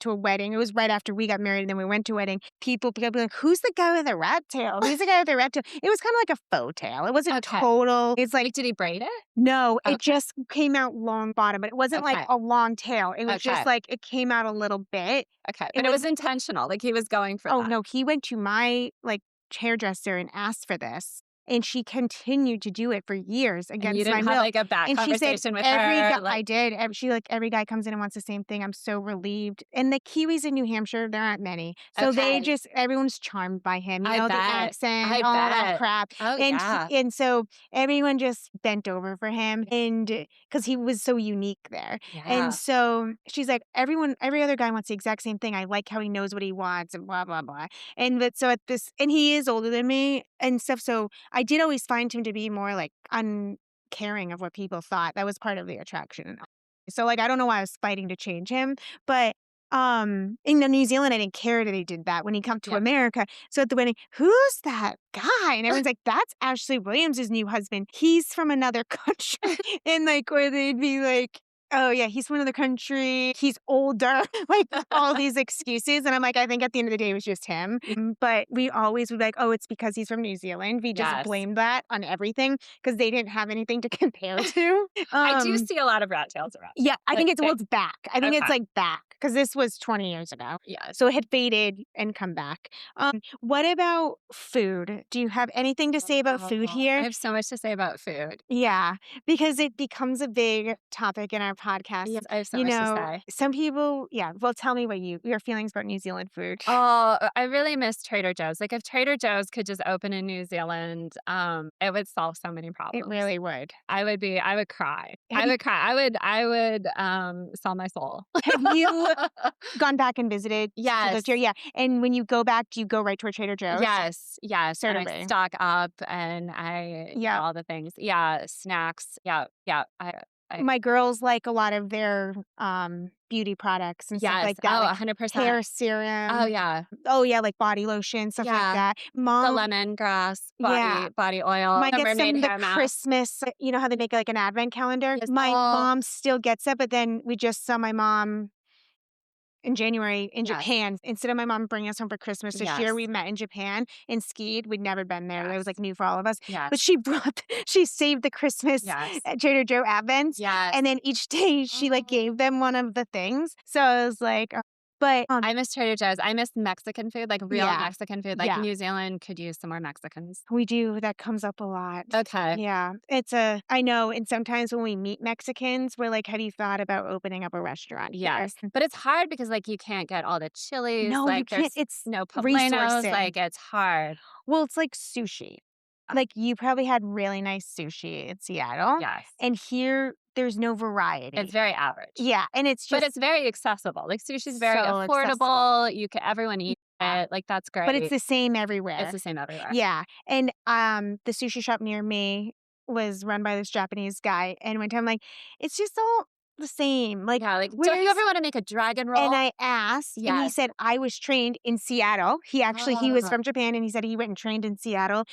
Speaker 1: to a wedding. It was right after we got married, and then we went to a wedding. People would be like, "Who's the guy with the rat tail? Who's the guy with the rat tail?" It was kinda like a faux tail. It wasn't
Speaker 2: Okay.
Speaker 1: total. It's like
Speaker 2: Like, did he braid it?
Speaker 1: no, it
Speaker 2: Okay.
Speaker 1: just came out long bottom, but it wasn't like
Speaker 2: Okay.
Speaker 1: a long tail. It was
Speaker 2: Okay.
Speaker 1: just like it came out a little bit.
Speaker 2: Okay.
Speaker 1: It
Speaker 2: But it was
Speaker 1: was
Speaker 2: intentional. Like, he was going for
Speaker 1: Oh,
Speaker 2: that.
Speaker 1: no, he went to my, like, hairdresser and asked for this. and she continued to do it for years
Speaker 2: And you
Speaker 1: against my
Speaker 2: didn't have,
Speaker 1: will.
Speaker 2: like, a back
Speaker 1: And she said,
Speaker 2: conversation with
Speaker 1: "Every guy"
Speaker 2: her,
Speaker 1: I
Speaker 2: like
Speaker 1: did, every guy comes in and wants the same thing, I'm so relieved. And the Kiwis in New Hampshire, there aren't many. So they
Speaker 2: okay.
Speaker 1: just everyone's charmed by him,
Speaker 2: I
Speaker 1: the
Speaker 2: bet.
Speaker 1: accent,
Speaker 2: I
Speaker 1: all that
Speaker 2: bet.
Speaker 1: crap.
Speaker 2: Oh, yeah.
Speaker 1: And so everyone just bent over for him and because he was so unique there. And
Speaker 2: Yeah.
Speaker 1: so she's like, every other guy wants the exact same thing. I like how he knows what he wants and blah, blah, blah. And but so at this, and he is older than me and stuff. So I did always find him to be more like uncaring of what people thought. That was part of the attraction. So like I don't know why I was fighting to change him, but in New Zealand I didn't care that he did that when he come to
Speaker 2: Yeah.
Speaker 1: America. So at the wedding, who's that guy? And everyone's like, that's Ashley Williams' new husband. He's from another country. And like where they'd be like, oh yeah, he's from another country. He's older. Like all these excuses. And I'm like, I think at the end of the day it was just him. But we always would be like, oh, it's because he's from New Zealand. We just
Speaker 2: Yes.
Speaker 1: blamed that on everything because they didn't have anything to compare to.
Speaker 2: I do see a lot of rat tails around.
Speaker 1: Yeah, I
Speaker 2: Like,
Speaker 1: think it's
Speaker 2: they
Speaker 1: well, it's back. I think it's
Speaker 2: okay.
Speaker 1: like back because this was 20 years ago.
Speaker 2: Yes.
Speaker 1: So it had faded and come back. What about food? Do you have anything to say about food
Speaker 2: Oh, I
Speaker 1: here?
Speaker 2: have so much to say about food.
Speaker 1: Yeah, because it becomes a big topic in our
Speaker 2: Yes,
Speaker 1: podcast.
Speaker 2: I have so much to say.
Speaker 1: Some people, yeah. Well, tell me your feelings about New Zealand food.
Speaker 2: Oh, I really miss Trader Joe's. Like, if Trader Joe's could just open in New Zealand, it would solve so many
Speaker 1: It
Speaker 2: problems.
Speaker 1: really would.
Speaker 2: I would cry.
Speaker 1: Have
Speaker 2: I
Speaker 1: you
Speaker 2: would cry. I would sell my soul.
Speaker 1: have you gone back and visited the
Speaker 2: Yes.
Speaker 1: Yeah, and when you go back, do you go right to a Trader Joe's?
Speaker 2: Yes, yes, and I
Speaker 1: Certainly.
Speaker 2: stock up and I do
Speaker 1: Yeah.
Speaker 2: all the things. Yeah, snacks. Yeah, yeah. I
Speaker 1: My girls like a lot of their, beauty products and stuff
Speaker 2: yes.
Speaker 1: like that,
Speaker 2: Oh,
Speaker 1: like
Speaker 2: 100%.
Speaker 1: hair
Speaker 2: Oh,
Speaker 1: serum.
Speaker 2: yeah.
Speaker 1: Oh, yeah, like body lotion, stuff like
Speaker 2: Yeah.
Speaker 1: that.
Speaker 2: The
Speaker 1: Mom
Speaker 2: lemongrass
Speaker 1: Yeah.
Speaker 2: body oil,
Speaker 1: Might
Speaker 2: the
Speaker 1: get
Speaker 2: mermaid
Speaker 1: some of the
Speaker 2: hair mask.
Speaker 1: Christmas you know how they make, like, an advent calendar?
Speaker 2: Yes.
Speaker 1: My
Speaker 2: Oh,
Speaker 1: mom still gets it, but then we just saw my mom in January in
Speaker 2: yes.
Speaker 1: Japan. Instead of my mom bringing us home for Christmas this year, we
Speaker 2: Yes.
Speaker 1: met in Japan and skied. We'd never been there. That was, like,
Speaker 2: Yes.
Speaker 1: new for all of us. But
Speaker 2: Yes.
Speaker 1: she saved the Christmas
Speaker 2: Yes.
Speaker 1: at Trader Joe advents,
Speaker 2: Yes.
Speaker 1: and then each day she, like,
Speaker 2: Oh.
Speaker 1: gave them one of the things. So I was like, but,
Speaker 2: I miss Trader Joe's. I miss Mexican food, like real
Speaker 1: yeah,
Speaker 2: Mexican food. Like
Speaker 1: yeah.
Speaker 2: New Zealand could use some more Mexicans.
Speaker 1: We do, that comes up a lot.
Speaker 2: Okay.
Speaker 1: Yeah, I know, and sometimes when we meet Mexicans, we're like, "Have you thought about opening up a restaurant here?"
Speaker 2: Yes. But it's hard because like you can't get all the chilies,
Speaker 1: No, you
Speaker 2: like
Speaker 1: can't,
Speaker 2: there's
Speaker 1: it's
Speaker 2: no poblanos,
Speaker 1: resourcing.
Speaker 2: like it's hard.
Speaker 1: Well, it's like sushi.
Speaker 2: Uh,
Speaker 1: Like, you probably had really nice sushi in Seattle,
Speaker 2: yes.
Speaker 1: and here, there's no
Speaker 2: It's
Speaker 1: variety.
Speaker 2: very average.
Speaker 1: Yeah, and it's
Speaker 2: But
Speaker 1: just
Speaker 2: it's very accessible. Like sushi's very
Speaker 1: so accessible.
Speaker 2: affordable. Everyone eats
Speaker 1: Yeah,
Speaker 2: it. Like that's
Speaker 1: but it's
Speaker 2: great.
Speaker 1: the same
Speaker 2: It's
Speaker 1: everywhere.
Speaker 2: the same everywhere.
Speaker 1: Yeah, and, the sushi shop near me was run by this Japanese guy, and one time I'm like, "It's just all the same, like,
Speaker 2: Yeah, like don't you
Speaker 1: where's"
Speaker 2: ever want to make a dragon
Speaker 1: and
Speaker 2: roll?
Speaker 1: I asked, and he
Speaker 2: Yes.
Speaker 1: said, "I was trained in Seattle." He was
Speaker 2: Oh,
Speaker 1: from Japan, and he said he went and trained in Seattle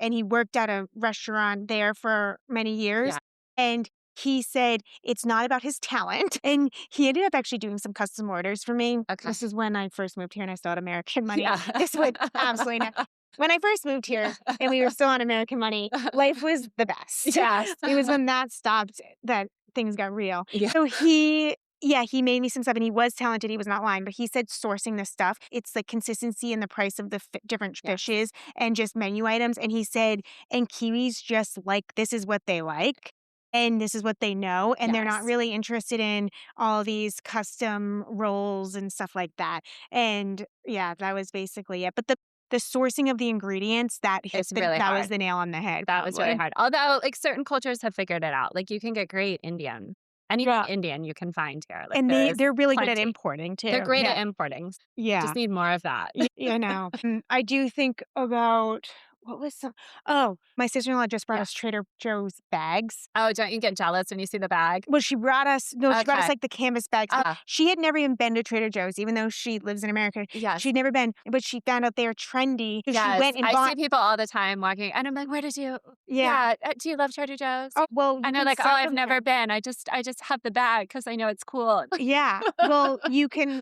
Speaker 1: and he worked at a restaurant there for many years,
Speaker 2: yeah.
Speaker 1: and he said it's not about his talent, and he ended up actually doing some custom orders for me.
Speaker 2: Okay.
Speaker 1: This is when I first moved here and I still had American money.
Speaker 2: Yeah.
Speaker 1: This would absolutely not when I first moved here and we were still on American money, life was the best.
Speaker 2: Yes.
Speaker 1: It was when that stopped that things got real.
Speaker 2: Yeah.
Speaker 1: So he made me some stuff and he was talented. He was not lying, but he said sourcing the stuff, it's the consistency and the price of the different
Speaker 2: Yes.
Speaker 1: fishes and just menu items. And he said, and Kiwis just like this is what they like. And this is what they know. And they're not
Speaker 2: Yes.
Speaker 1: really interested in all these custom rolls and stuff like that. And yeah, that was basically it. But the sourcing of the ingredients
Speaker 2: It's really
Speaker 1: that was
Speaker 2: hard.
Speaker 1: the nail on the head,
Speaker 2: That was really
Speaker 1: probably.
Speaker 2: hard. Although, like, certain cultures have figured it out. Like, you can get great Indian. Anything
Speaker 1: Yeah.
Speaker 2: Indian you can find here. Like,
Speaker 1: And
Speaker 2: there's
Speaker 1: they're really good at
Speaker 2: plenty.
Speaker 1: importing
Speaker 2: They're
Speaker 1: too.
Speaker 2: great
Speaker 1: Yeah.
Speaker 2: at importing.
Speaker 1: Yeah.
Speaker 2: Just need more of that.
Speaker 1: You know, I do think about what was some oh, my sister-in-law just brought
Speaker 2: Yeah.
Speaker 1: us Trader Joe's bags.
Speaker 2: Oh, don't you get jealous when you see the bag?
Speaker 1: Well, she brought us,
Speaker 2: Okay.
Speaker 1: like, the canvas bags, but
Speaker 2: Uh,
Speaker 1: she had never even been to Trader Joe's, even though she lives in America.
Speaker 2: yes.
Speaker 1: She'd never been, but she found out they were trendy, so she
Speaker 2: Yes.
Speaker 1: went and
Speaker 2: I see
Speaker 1: bought
Speaker 2: people all the time walking, and I'm like, "Where did you
Speaker 1: yeah.
Speaker 2: yeah, do you love Trader Joe's?"
Speaker 1: Oh, well, you
Speaker 2: And they're
Speaker 1: can
Speaker 2: like, "Oh,
Speaker 1: sell
Speaker 2: I've
Speaker 1: them there.
Speaker 2: never been. I just have the bag because I know it's cool."
Speaker 1: Yeah. Well,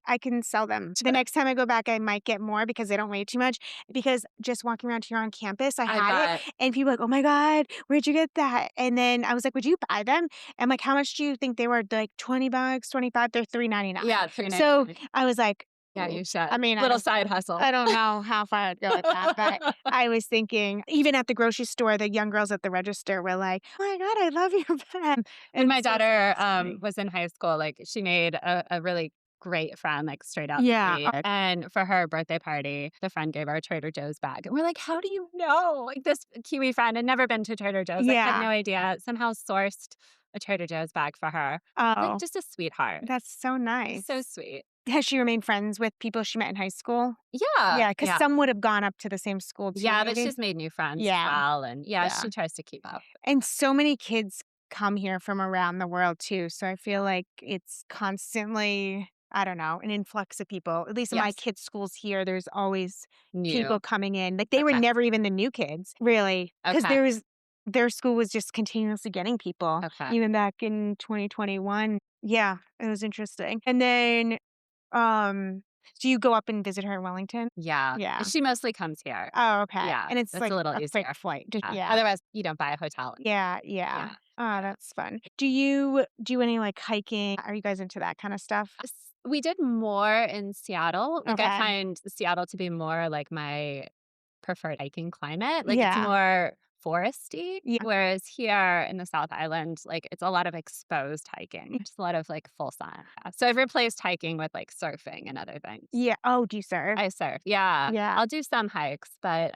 Speaker 1: I can sell them. The next time I go back, I might get more because they don't weigh too much, because just walking around here on campus, I
Speaker 2: I
Speaker 1: had it,
Speaker 2: bet.
Speaker 1: and people are like, "Oh my god, where'd you get that?" And then I was like, "Would you buy them?" I'm like, "How much do you think they were?" They're like, $20, 25, they're $3.99.
Speaker 2: Yeah,
Speaker 1: So,
Speaker 2: 3.99.
Speaker 1: I was like,
Speaker 2: Yeah, you should.
Speaker 1: I mean,
Speaker 2: Little side hustle.
Speaker 1: I don't know how far I'd go with that, but I was thinking even at the grocery store, the young girls at the register were like, "Oh my god, I love your pen."
Speaker 2: When
Speaker 1: And
Speaker 2: my
Speaker 1: so
Speaker 2: daughter,
Speaker 1: it's funny.
Speaker 2: was in high school, like, she made a really great friend, like, straight out the
Speaker 1: Yeah.
Speaker 2: gate, and for her birthday party, the friend gave her a Trader Joe's bag, and we're like, "How do you know?" Like, this Kiwi friend had never been to Trader Joe's, like, had
Speaker 1: Yeah.
Speaker 2: no idea, somehow sourced a Trader Joe's bag for her. Like,
Speaker 1: Oh,
Speaker 2: just a sweetheart.
Speaker 1: that's so
Speaker 2: So
Speaker 1: nice.
Speaker 2: sweet.
Speaker 1: Has she remained friends with people she met in high school?
Speaker 2: Yeah,
Speaker 1: Yeah, because
Speaker 2: yeah.
Speaker 1: some would have gone up to the same school too,
Speaker 2: Yeah, but
Speaker 1: maybe?
Speaker 2: she's made new friends as
Speaker 1: Yeah,
Speaker 2: well, and yeah,
Speaker 1: yeah.
Speaker 2: she tries to keep up.
Speaker 1: And so many kids come here from around the world too, so I feel like it's constantly, I don't know, an influx of people. At least in my
Speaker 2: Yes.
Speaker 1: kids' schools here, there's always
Speaker 2: New.
Speaker 1: people coming in. Like, they were
Speaker 2: Okay.
Speaker 1: never even the new kids, really, because
Speaker 2: Okay.
Speaker 1: their school was just continuously getting people,
Speaker 2: Okay.
Speaker 1: even back in 2021. Yeah, it was interesting. And then, um, do you go up and visit her in Wellington?
Speaker 2: Yeah.
Speaker 1: Yeah.
Speaker 2: She mostly comes here.
Speaker 1: Oh, okay.
Speaker 2: Yeah,
Speaker 1: And it's
Speaker 2: that's
Speaker 1: like
Speaker 2: a little
Speaker 1: a quick
Speaker 2: easier.
Speaker 1: flight. Just
Speaker 2: Yeah.
Speaker 1: yeah.
Speaker 2: Otherwise, you don't buy a hotel.
Speaker 1: Yeah, yeah.
Speaker 2: Yeah.
Speaker 1: Oh,
Speaker 2: Yeah.
Speaker 1: that's fun. Do you do any, like, hiking? Are you guys into that kinda stuff?
Speaker 2: We did more in Seattle. Like, I
Speaker 1: Okay.
Speaker 2: find Seattle to be more like my preferred hiking climate. Like, it's
Speaker 1: Yeah.
Speaker 2: more foresty,
Speaker 1: Yeah.
Speaker 2: whereas here in the South Island, like, it's a lot of exposed hiking, just a lot of, like, full sun. So I've replaced hiking with, like, surfing and other things.
Speaker 1: Yeah. Oh, do you surf?
Speaker 2: I surf. Yeah.
Speaker 1: Yeah.
Speaker 2: I'll do some hikes, but,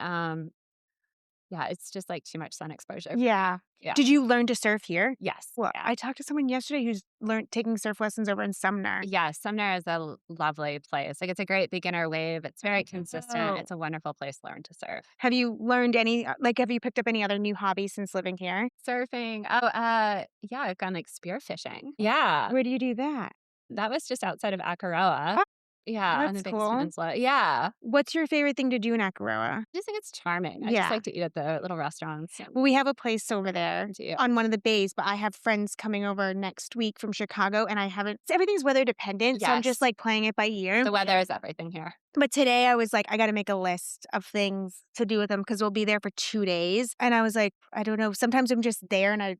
Speaker 2: yeah, it's just, like, too much sun exposure.
Speaker 1: Yeah.
Speaker 2: Yeah.
Speaker 1: Did you learn to surf here?
Speaker 2: Yes.
Speaker 1: Well,
Speaker 2: Yeah.
Speaker 1: I talked to someone yesterday who's learned taking surf lessons over in Sumner.
Speaker 2: Yeah, Sumner is a lovely place. Like, it's a great beginner wave. It's very consistent.
Speaker 1: Oh.
Speaker 2: It's a wonderful place to learn to surf.
Speaker 1: Have you learned any like, have you picked up any other new hobbies since living here?
Speaker 2: Surfing. Oh, yeah, I've gone like spear fishing. Yeah,
Speaker 1: Where do you do that?
Speaker 2: that was just outside of Akaroa.
Speaker 1: Oh,
Speaker 2: Yeah, on the
Speaker 1: that's
Speaker 2: Big
Speaker 1: cool.
Speaker 2: Peninsula. Yeah,
Speaker 1: What's your favorite thing to do in Aotearoa?
Speaker 2: I just think it's charming. I just
Speaker 1: Yeah.
Speaker 2: like to eat at the little restaurants.
Speaker 1: Well, we have a place over there
Speaker 2: Do you?
Speaker 1: on one of the bays, but I have friends coming over next week from Chicago, and I haven't everything's weather dependent, so I'm just,
Speaker 2: Yes,
Speaker 1: like, playing it by ear.
Speaker 2: the weather is everything here.
Speaker 1: But today I was like, "I gotta make a list of things to do with them because 'cause we'll be there for 2 days," and I was like, I don't know, sometimes I'm just there and I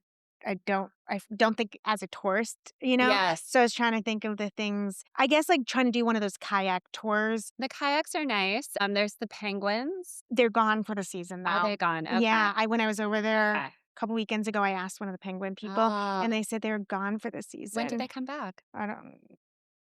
Speaker 1: don't think as a tourist, you know?
Speaker 2: Yes,
Speaker 1: So I was trying to think of the things I guess, like, trying to do one of those kayak tours.
Speaker 2: the kayaks are nice. There's the penguins.
Speaker 1: They're gone for the season,
Speaker 2: Are
Speaker 1: though.
Speaker 2: they gone? Okay.
Speaker 1: Yeah, when I was over there a
Speaker 2: Okay.
Speaker 1: couple weekends ago, I asked one of the penguin people,
Speaker 2: Oh,
Speaker 1: and they said they were gone for the
Speaker 2: when do
Speaker 1: season.
Speaker 2: they come back?
Speaker 1: I don't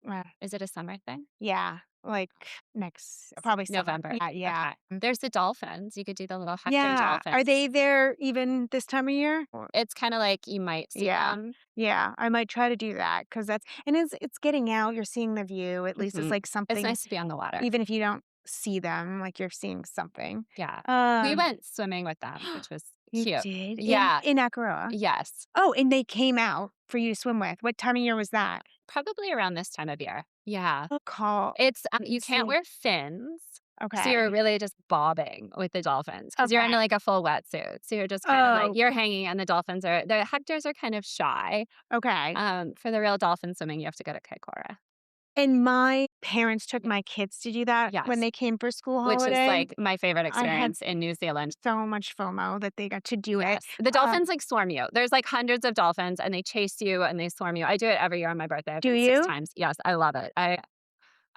Speaker 1: uh,
Speaker 2: Is it a summer thing?
Speaker 1: yeah, like, next probably summer.
Speaker 2: November.
Speaker 1: Yeah, yeah.
Speaker 2: Okay. There's the dolphins. You could do the little Hector
Speaker 1: Yeah. Are
Speaker 2: dolphins.
Speaker 1: they there even this time of year? Or
Speaker 2: It's kinda like you might see
Speaker 1: yeah.
Speaker 2: them.
Speaker 1: Yeah, I might try to do that because that's and it's getting out, you're seeing the view, at least it's,
Speaker 2: Mhm.
Speaker 1: like,
Speaker 2: It's
Speaker 1: something
Speaker 2: nice to be on the water.
Speaker 1: even if you don't see them, like, you're seeing something.
Speaker 2: Yeah. We
Speaker 1: Um
Speaker 2: went swimming with them, which was
Speaker 1: You
Speaker 2: cute.
Speaker 1: did?
Speaker 2: Yeah.
Speaker 1: In Aotearoa?
Speaker 2: Yes.
Speaker 1: Oh, and they came out for you to swim with. What time of year was that?
Speaker 2: Probably around this time of year. Yeah.
Speaker 1: Oh, call
Speaker 2: It's, you
Speaker 1: let's
Speaker 2: can't
Speaker 1: see.
Speaker 2: wear fins, so
Speaker 1: Okay.
Speaker 2: you're really just bobbing with the dolphins because 'cause you're in,
Speaker 1: Okay.
Speaker 2: like, a full wetsuit. So you're just kinda, like
Speaker 1: Oh,
Speaker 2: you're hanging and the hectors are kind of shy.
Speaker 1: okay.
Speaker 2: For the real dolphin swimming, you have to go to Kaikoura.
Speaker 1: And my parents took
Speaker 2: Yeah.
Speaker 1: my kids to do that when
Speaker 2: Yes.
Speaker 1: they came for school
Speaker 2: Which is,
Speaker 1: holiday.
Speaker 2: like, my favorite
Speaker 1: I had
Speaker 2: experience in New Zealand.
Speaker 1: so much FOMO that they got to do it.
Speaker 2: Yes. The
Speaker 1: Um,
Speaker 2: dolphins, like, swarm you. There's, like, hundreds of dolphins, and they chase you, and they swarm you. I do it every year on my birthday. I've
Speaker 1: do
Speaker 2: been 6
Speaker 1: you?
Speaker 2: times. Yes, I love it.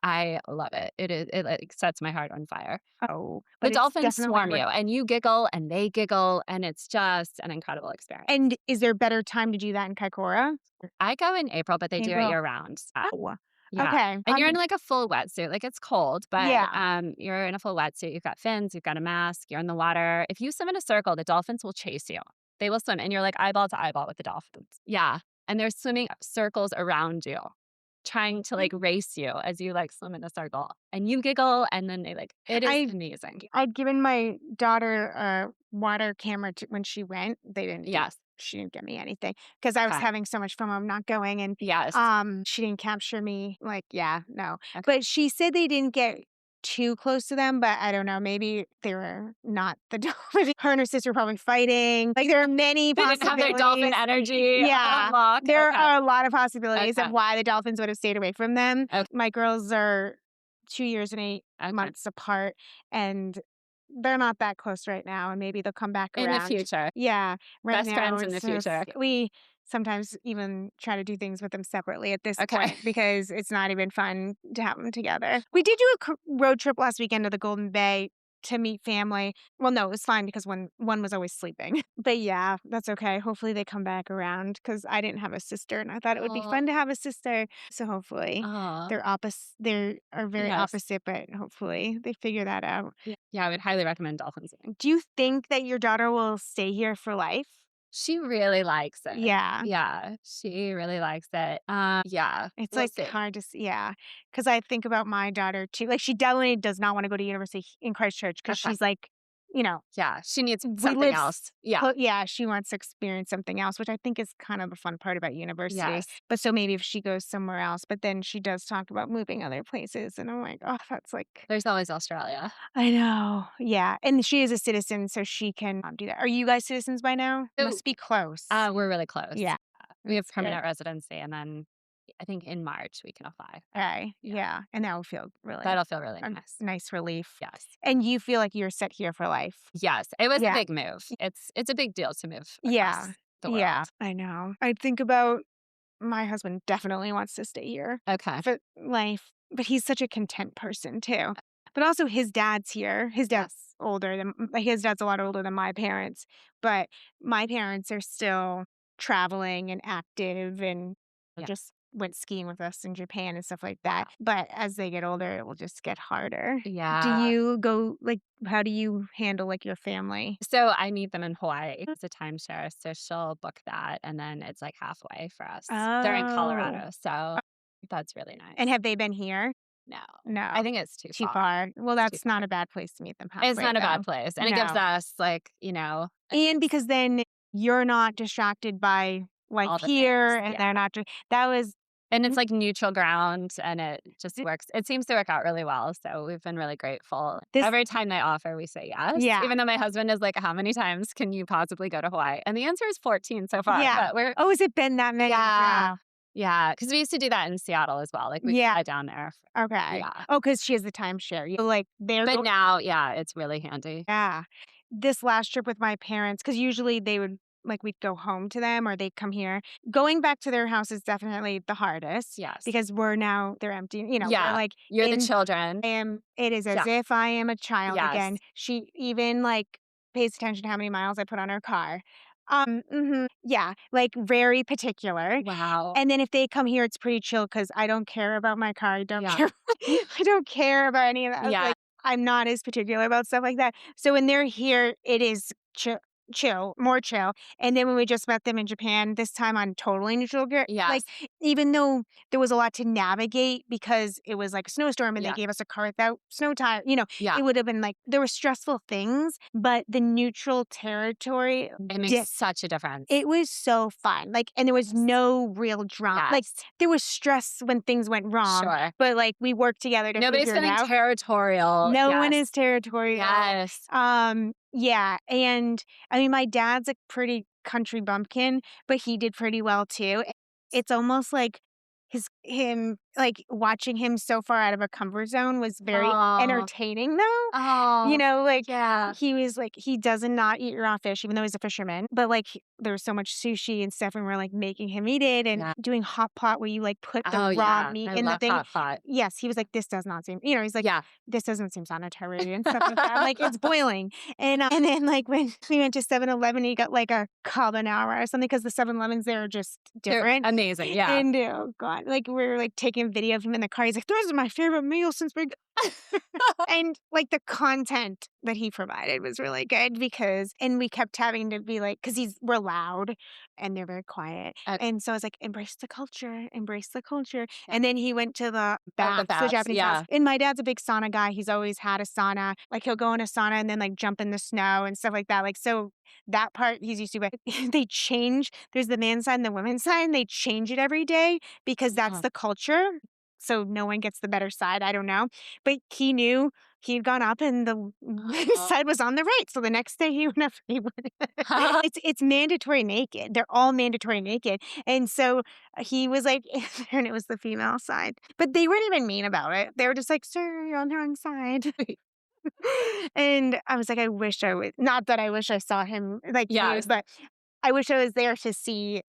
Speaker 2: I love it. It, like, sets my heart on fire.
Speaker 1: Oh,
Speaker 2: The
Speaker 1: but it's
Speaker 2: dolphins
Speaker 1: definitely
Speaker 2: swarm you, and you giggle, and they giggle, and it's just an incredible experience.
Speaker 1: and is there a better time to do that in Kaikoura?
Speaker 2: I go in April, but they do it
Speaker 1: April.
Speaker 2: year-round.
Speaker 1: Oh,
Speaker 2: Yeah,
Speaker 1: okay.
Speaker 2: and you're in, like, a full wetsuit, like, it's cold, but,
Speaker 1: Yeah.
Speaker 2: you're in a full wetsuit, you've got fins, you've got a mask, you're in the water. If you swim in a circle, the dolphins will chase you. They will swim, and you're, like, eyeball to eyeball with the dolphins. Yeah, and they're swimming circles around you, trying to, like, race you as you, like, swim in a circle, and you giggle, and then they, like it is
Speaker 1: I
Speaker 2: amazing.
Speaker 1: I'd given my daughter a water camera to when she went.
Speaker 2: Yes.
Speaker 1: She didn't get me anything because I was
Speaker 2: Okay.
Speaker 1: having so much fun of not going, and,
Speaker 2: Yes.
Speaker 1: she didn't capture me, like, yeah, no.
Speaker 2: Okay.
Speaker 1: But she said they didn't get too close to them, but I don't know, maybe they were not the dolphin. Her and her sister were probably fighting. Like, there are many
Speaker 2: They didn't have their dolphin
Speaker 1: possibilities.
Speaker 2: energy
Speaker 1: Yeah,
Speaker 2: unlock.
Speaker 1: there
Speaker 2: Okay.
Speaker 1: are a lot of possibilities
Speaker 2: Okay.
Speaker 1: of why the dolphins would have stayed away from them.
Speaker 2: Okay.
Speaker 1: My girls are 2 years and 8
Speaker 2: Okay.
Speaker 1: months apart, and they're not that close right now, and maybe they'll come back
Speaker 2: In the
Speaker 1: around.
Speaker 2: future.
Speaker 1: Yeah, right
Speaker 2: Best
Speaker 1: now
Speaker 2: friends in the
Speaker 1: it's just
Speaker 2: future.
Speaker 1: sometimes even try to do things with them separately at this
Speaker 2: Okay.
Speaker 1: point because it's not even fun to have them together. We did do a road trip last weekend to the Golden Bay to meet family. Well, no, it was fine because one was always sleeping. But yeah, that's okay. Hopefully they come back around because I didn't have a sister and I thought it would be fun
Speaker 2: Oh,
Speaker 1: to have a sister. So hopefully
Speaker 2: oh,
Speaker 1: they are very
Speaker 2: yes.
Speaker 1: opposite, but hopefully they figure that out.
Speaker 2: Yeah. Yeah, I would highly recommend dolphin swimming.
Speaker 1: Do you think that your daughter will stay here for life?
Speaker 2: She really likes it.
Speaker 1: Yeah.
Speaker 2: Yeah, she really likes it. Yeah,
Speaker 1: It's,
Speaker 2: we'll
Speaker 1: like,
Speaker 2: see.
Speaker 1: hard to s yeah, because I think about my daughter too, like, she definitely does not wanna go to university in Christchurch because
Speaker 2: Okay.
Speaker 1: she's like, you know,
Speaker 2: Yeah, she needs
Speaker 1: we
Speaker 2: something
Speaker 1: live
Speaker 2: else. Yeah.
Speaker 1: yeah, she wants to experience something else, which I think is kind of the fun part about university,
Speaker 2: Yes.
Speaker 1: but so maybe if she goes somewhere else, but then she does talk about moving other places, and I'm like, "Oh, that's like."
Speaker 2: There's always Australia.
Speaker 1: I know, yeah, and she is a citizen, so she can, do that. Are you guys citizens by now?
Speaker 2: So,
Speaker 1: Must be close.
Speaker 2: we're really close.
Speaker 1: Yeah,
Speaker 2: We have
Speaker 1: that's good.
Speaker 2: permanent residency, and then I think in March we can apply.
Speaker 1: Okay,
Speaker 2: Yeah,
Speaker 1: yeah, and that will feel really
Speaker 2: that'll feel really
Speaker 1: a
Speaker 2: nice.
Speaker 1: nice relief.
Speaker 2: Yes.
Speaker 1: And you feel like you're set here for life?
Speaker 2: Yes, it was a
Speaker 1: Yeah,
Speaker 2: big move. It's a big deal to move
Speaker 1: yeah,
Speaker 2: across the
Speaker 1: yeah,
Speaker 2: world.
Speaker 1: I know. I think about my husband definitely wants to stay here
Speaker 2: Okay.
Speaker 1: for life, but he's such a content person too. But also his dad's here. His dad's
Speaker 2: Yes.
Speaker 1: older than his dad's a lot older than my parents, but my parents are still traveling and active and
Speaker 2: Yeah.
Speaker 1: just went skiing with us in Japan and stuff like that.
Speaker 2: Wow.
Speaker 1: But as they get older, it will just get harder. Do
Speaker 2: Yeah.
Speaker 1: you go like how do you handle like your family?
Speaker 2: So I meet them in Hawaii. It's a timeshare, so she'll book that, and then it's, like, halfway for us. They're in
Speaker 1: Oh.
Speaker 2: Colorado, so that's really
Speaker 1: And
Speaker 2: nice.
Speaker 1: have they been here?
Speaker 2: No.
Speaker 1: No.
Speaker 2: I think it's too
Speaker 1: Too
Speaker 2: far.
Speaker 1: far. Well,
Speaker 2: It's too
Speaker 1: that's not
Speaker 2: far.
Speaker 1: a bad place to meet them
Speaker 2: It's
Speaker 1: halfway,
Speaker 2: not a bad
Speaker 1: though.
Speaker 2: place, and it gives
Speaker 1: No.
Speaker 2: us, like,
Speaker 1: And because then you're not distracted by life
Speaker 2: all the
Speaker 1: here,
Speaker 2: things.
Speaker 1: and
Speaker 2: Yeah.
Speaker 1: they're not that was
Speaker 2: And it's,
Speaker 1: mm,
Speaker 2: like, neutral ground, and it just
Speaker 1: th
Speaker 2: works. It seems to work out really well, so we've been really grateful.
Speaker 1: this
Speaker 2: Every time they offer, we say yes,
Speaker 1: yeah,
Speaker 2: even though my husband is like, "How many times can you possibly go to Hawaii?" And the answer is 14 so far,
Speaker 1: yeah.
Speaker 2: but we're
Speaker 1: Oh, has it been that many?
Speaker 2: yeah.
Speaker 1: Wow.
Speaker 2: Yeah, because we used to do that in Seattle as well, like, we
Speaker 1: Yeah,
Speaker 2: fly down there.
Speaker 1: okay.
Speaker 2: Yeah.
Speaker 1: Oh, because she has the timeshare. You like, they're
Speaker 2: But
Speaker 1: go
Speaker 2: now, yeah, it's really handy.
Speaker 1: yeah. This last trip with my parents, because usually they would like, we'd go home to them or they'd come here. Going back to their house is definitely the hardest
Speaker 2: Yes.
Speaker 1: because they're empty, we're,
Speaker 2: Yeah.
Speaker 1: like,
Speaker 2: You're the
Speaker 1: in
Speaker 2: children.
Speaker 1: it is as
Speaker 2: Yeah.
Speaker 1: if I am a child again.
Speaker 2: Yes.
Speaker 1: She even, like, pays attention to how many miles I put on her car. Mhm, yeah, like, very particular,
Speaker 2: Wow.
Speaker 1: and then if they come here, it's pretty chill because I don't care about my car, I don't
Speaker 2: Yeah.
Speaker 1: care I don't care about any of that,
Speaker 2: Yeah.
Speaker 1: like, I'm not as particular about stuff like that, so when they're here, it is more chill, and then when we just met them in Japan, this time on totally neutral gear, like,
Speaker 2: Yes.
Speaker 1: even though there was a lot to navigate because it was like a snowstorm and they
Speaker 2: Yeah.
Speaker 1: gave us a car without snow tire,
Speaker 2: Yeah.
Speaker 1: it would have been like there were stressful things, but the neutral territory
Speaker 2: It makes such a difference.
Speaker 1: it was so fun, like, and there was
Speaker 2: Yes.
Speaker 1: no real drama like,
Speaker 2: Yes.
Speaker 1: there was stress when things went wrong,
Speaker 2: Sure.
Speaker 1: but, like, we worked together to
Speaker 2: Nobody's
Speaker 1: figure it
Speaker 2: feeling
Speaker 1: out.
Speaker 2: territorial.
Speaker 1: No one is
Speaker 2: Yes.
Speaker 1: territorial.
Speaker 2: Yes.
Speaker 1: Yeah, and, I mean, my dad's a pretty country bumpkin, but he did pretty well too. It's almost like like, watching him so far out of a comfort zone was very
Speaker 2: Oh.
Speaker 1: entertaining, though.
Speaker 2: Oh.
Speaker 1: Like,
Speaker 2: Yeah.
Speaker 1: he was like he doesn't not eat raw fish, even though he's a fisherman, but, like, there was so much sushi and stuff, and we're, like, making him eat it and
Speaker 2: Yeah.
Speaker 1: doing hot pot where you, like, put the
Speaker 2: Oh,
Speaker 1: raw
Speaker 2: yeah.
Speaker 1: meat
Speaker 2: I
Speaker 1: in the
Speaker 2: love
Speaker 1: thing.
Speaker 2: hot pot.
Speaker 1: Yes, he was like, "This does not seem" he's like,
Speaker 2: Yeah.
Speaker 1: "This doesn't seem sanitary," and stuff like that. I'm like, "It's boiling." And then, like, when we went to 7-Eleven, he got, like, a carbonara or something because the 7-Elevens there are just
Speaker 2: They're
Speaker 1: different.
Speaker 2: amazing. Yeah.
Speaker 1: And, oh god, like, we were, like, taking a video of him in the car. He's like, "This is my favorite meal since we" and, like, the content that he provided was really good because and we kept having to be like because we're loud and they're very quiet,
Speaker 2: Uh,
Speaker 1: and so I was like, embrace the culture,"
Speaker 2: yeah.
Speaker 1: and then he went to the
Speaker 2: Oh, the
Speaker 1: baths, the
Speaker 2: baths.
Speaker 1: Japanese baths,
Speaker 2: Yeah.
Speaker 1: and my dad's a big sauna guy, he's always had a sauna, like, he'll go in a sauna and then, like, jump in the snow and stuff like that, like, so that part he's used to, but there's the men's side and the women's side, and they change it every day because that's
Speaker 2: Oh.
Speaker 1: the culture, so no one gets the better side, I don't know. But he knew he'd gone up and the
Speaker 2: Oh.
Speaker 1: side was on the right, so the next day he went it's mandatory naked, they're all mandatory naked, and so he was like and it was the female side, but they weren't even mean about it, they were just like, "Sir, you're on the wrong side." And I was like, "I wish I was" not that I wish I saw him, like, nude,
Speaker 2: Yes.
Speaker 1: but I wish I was there to see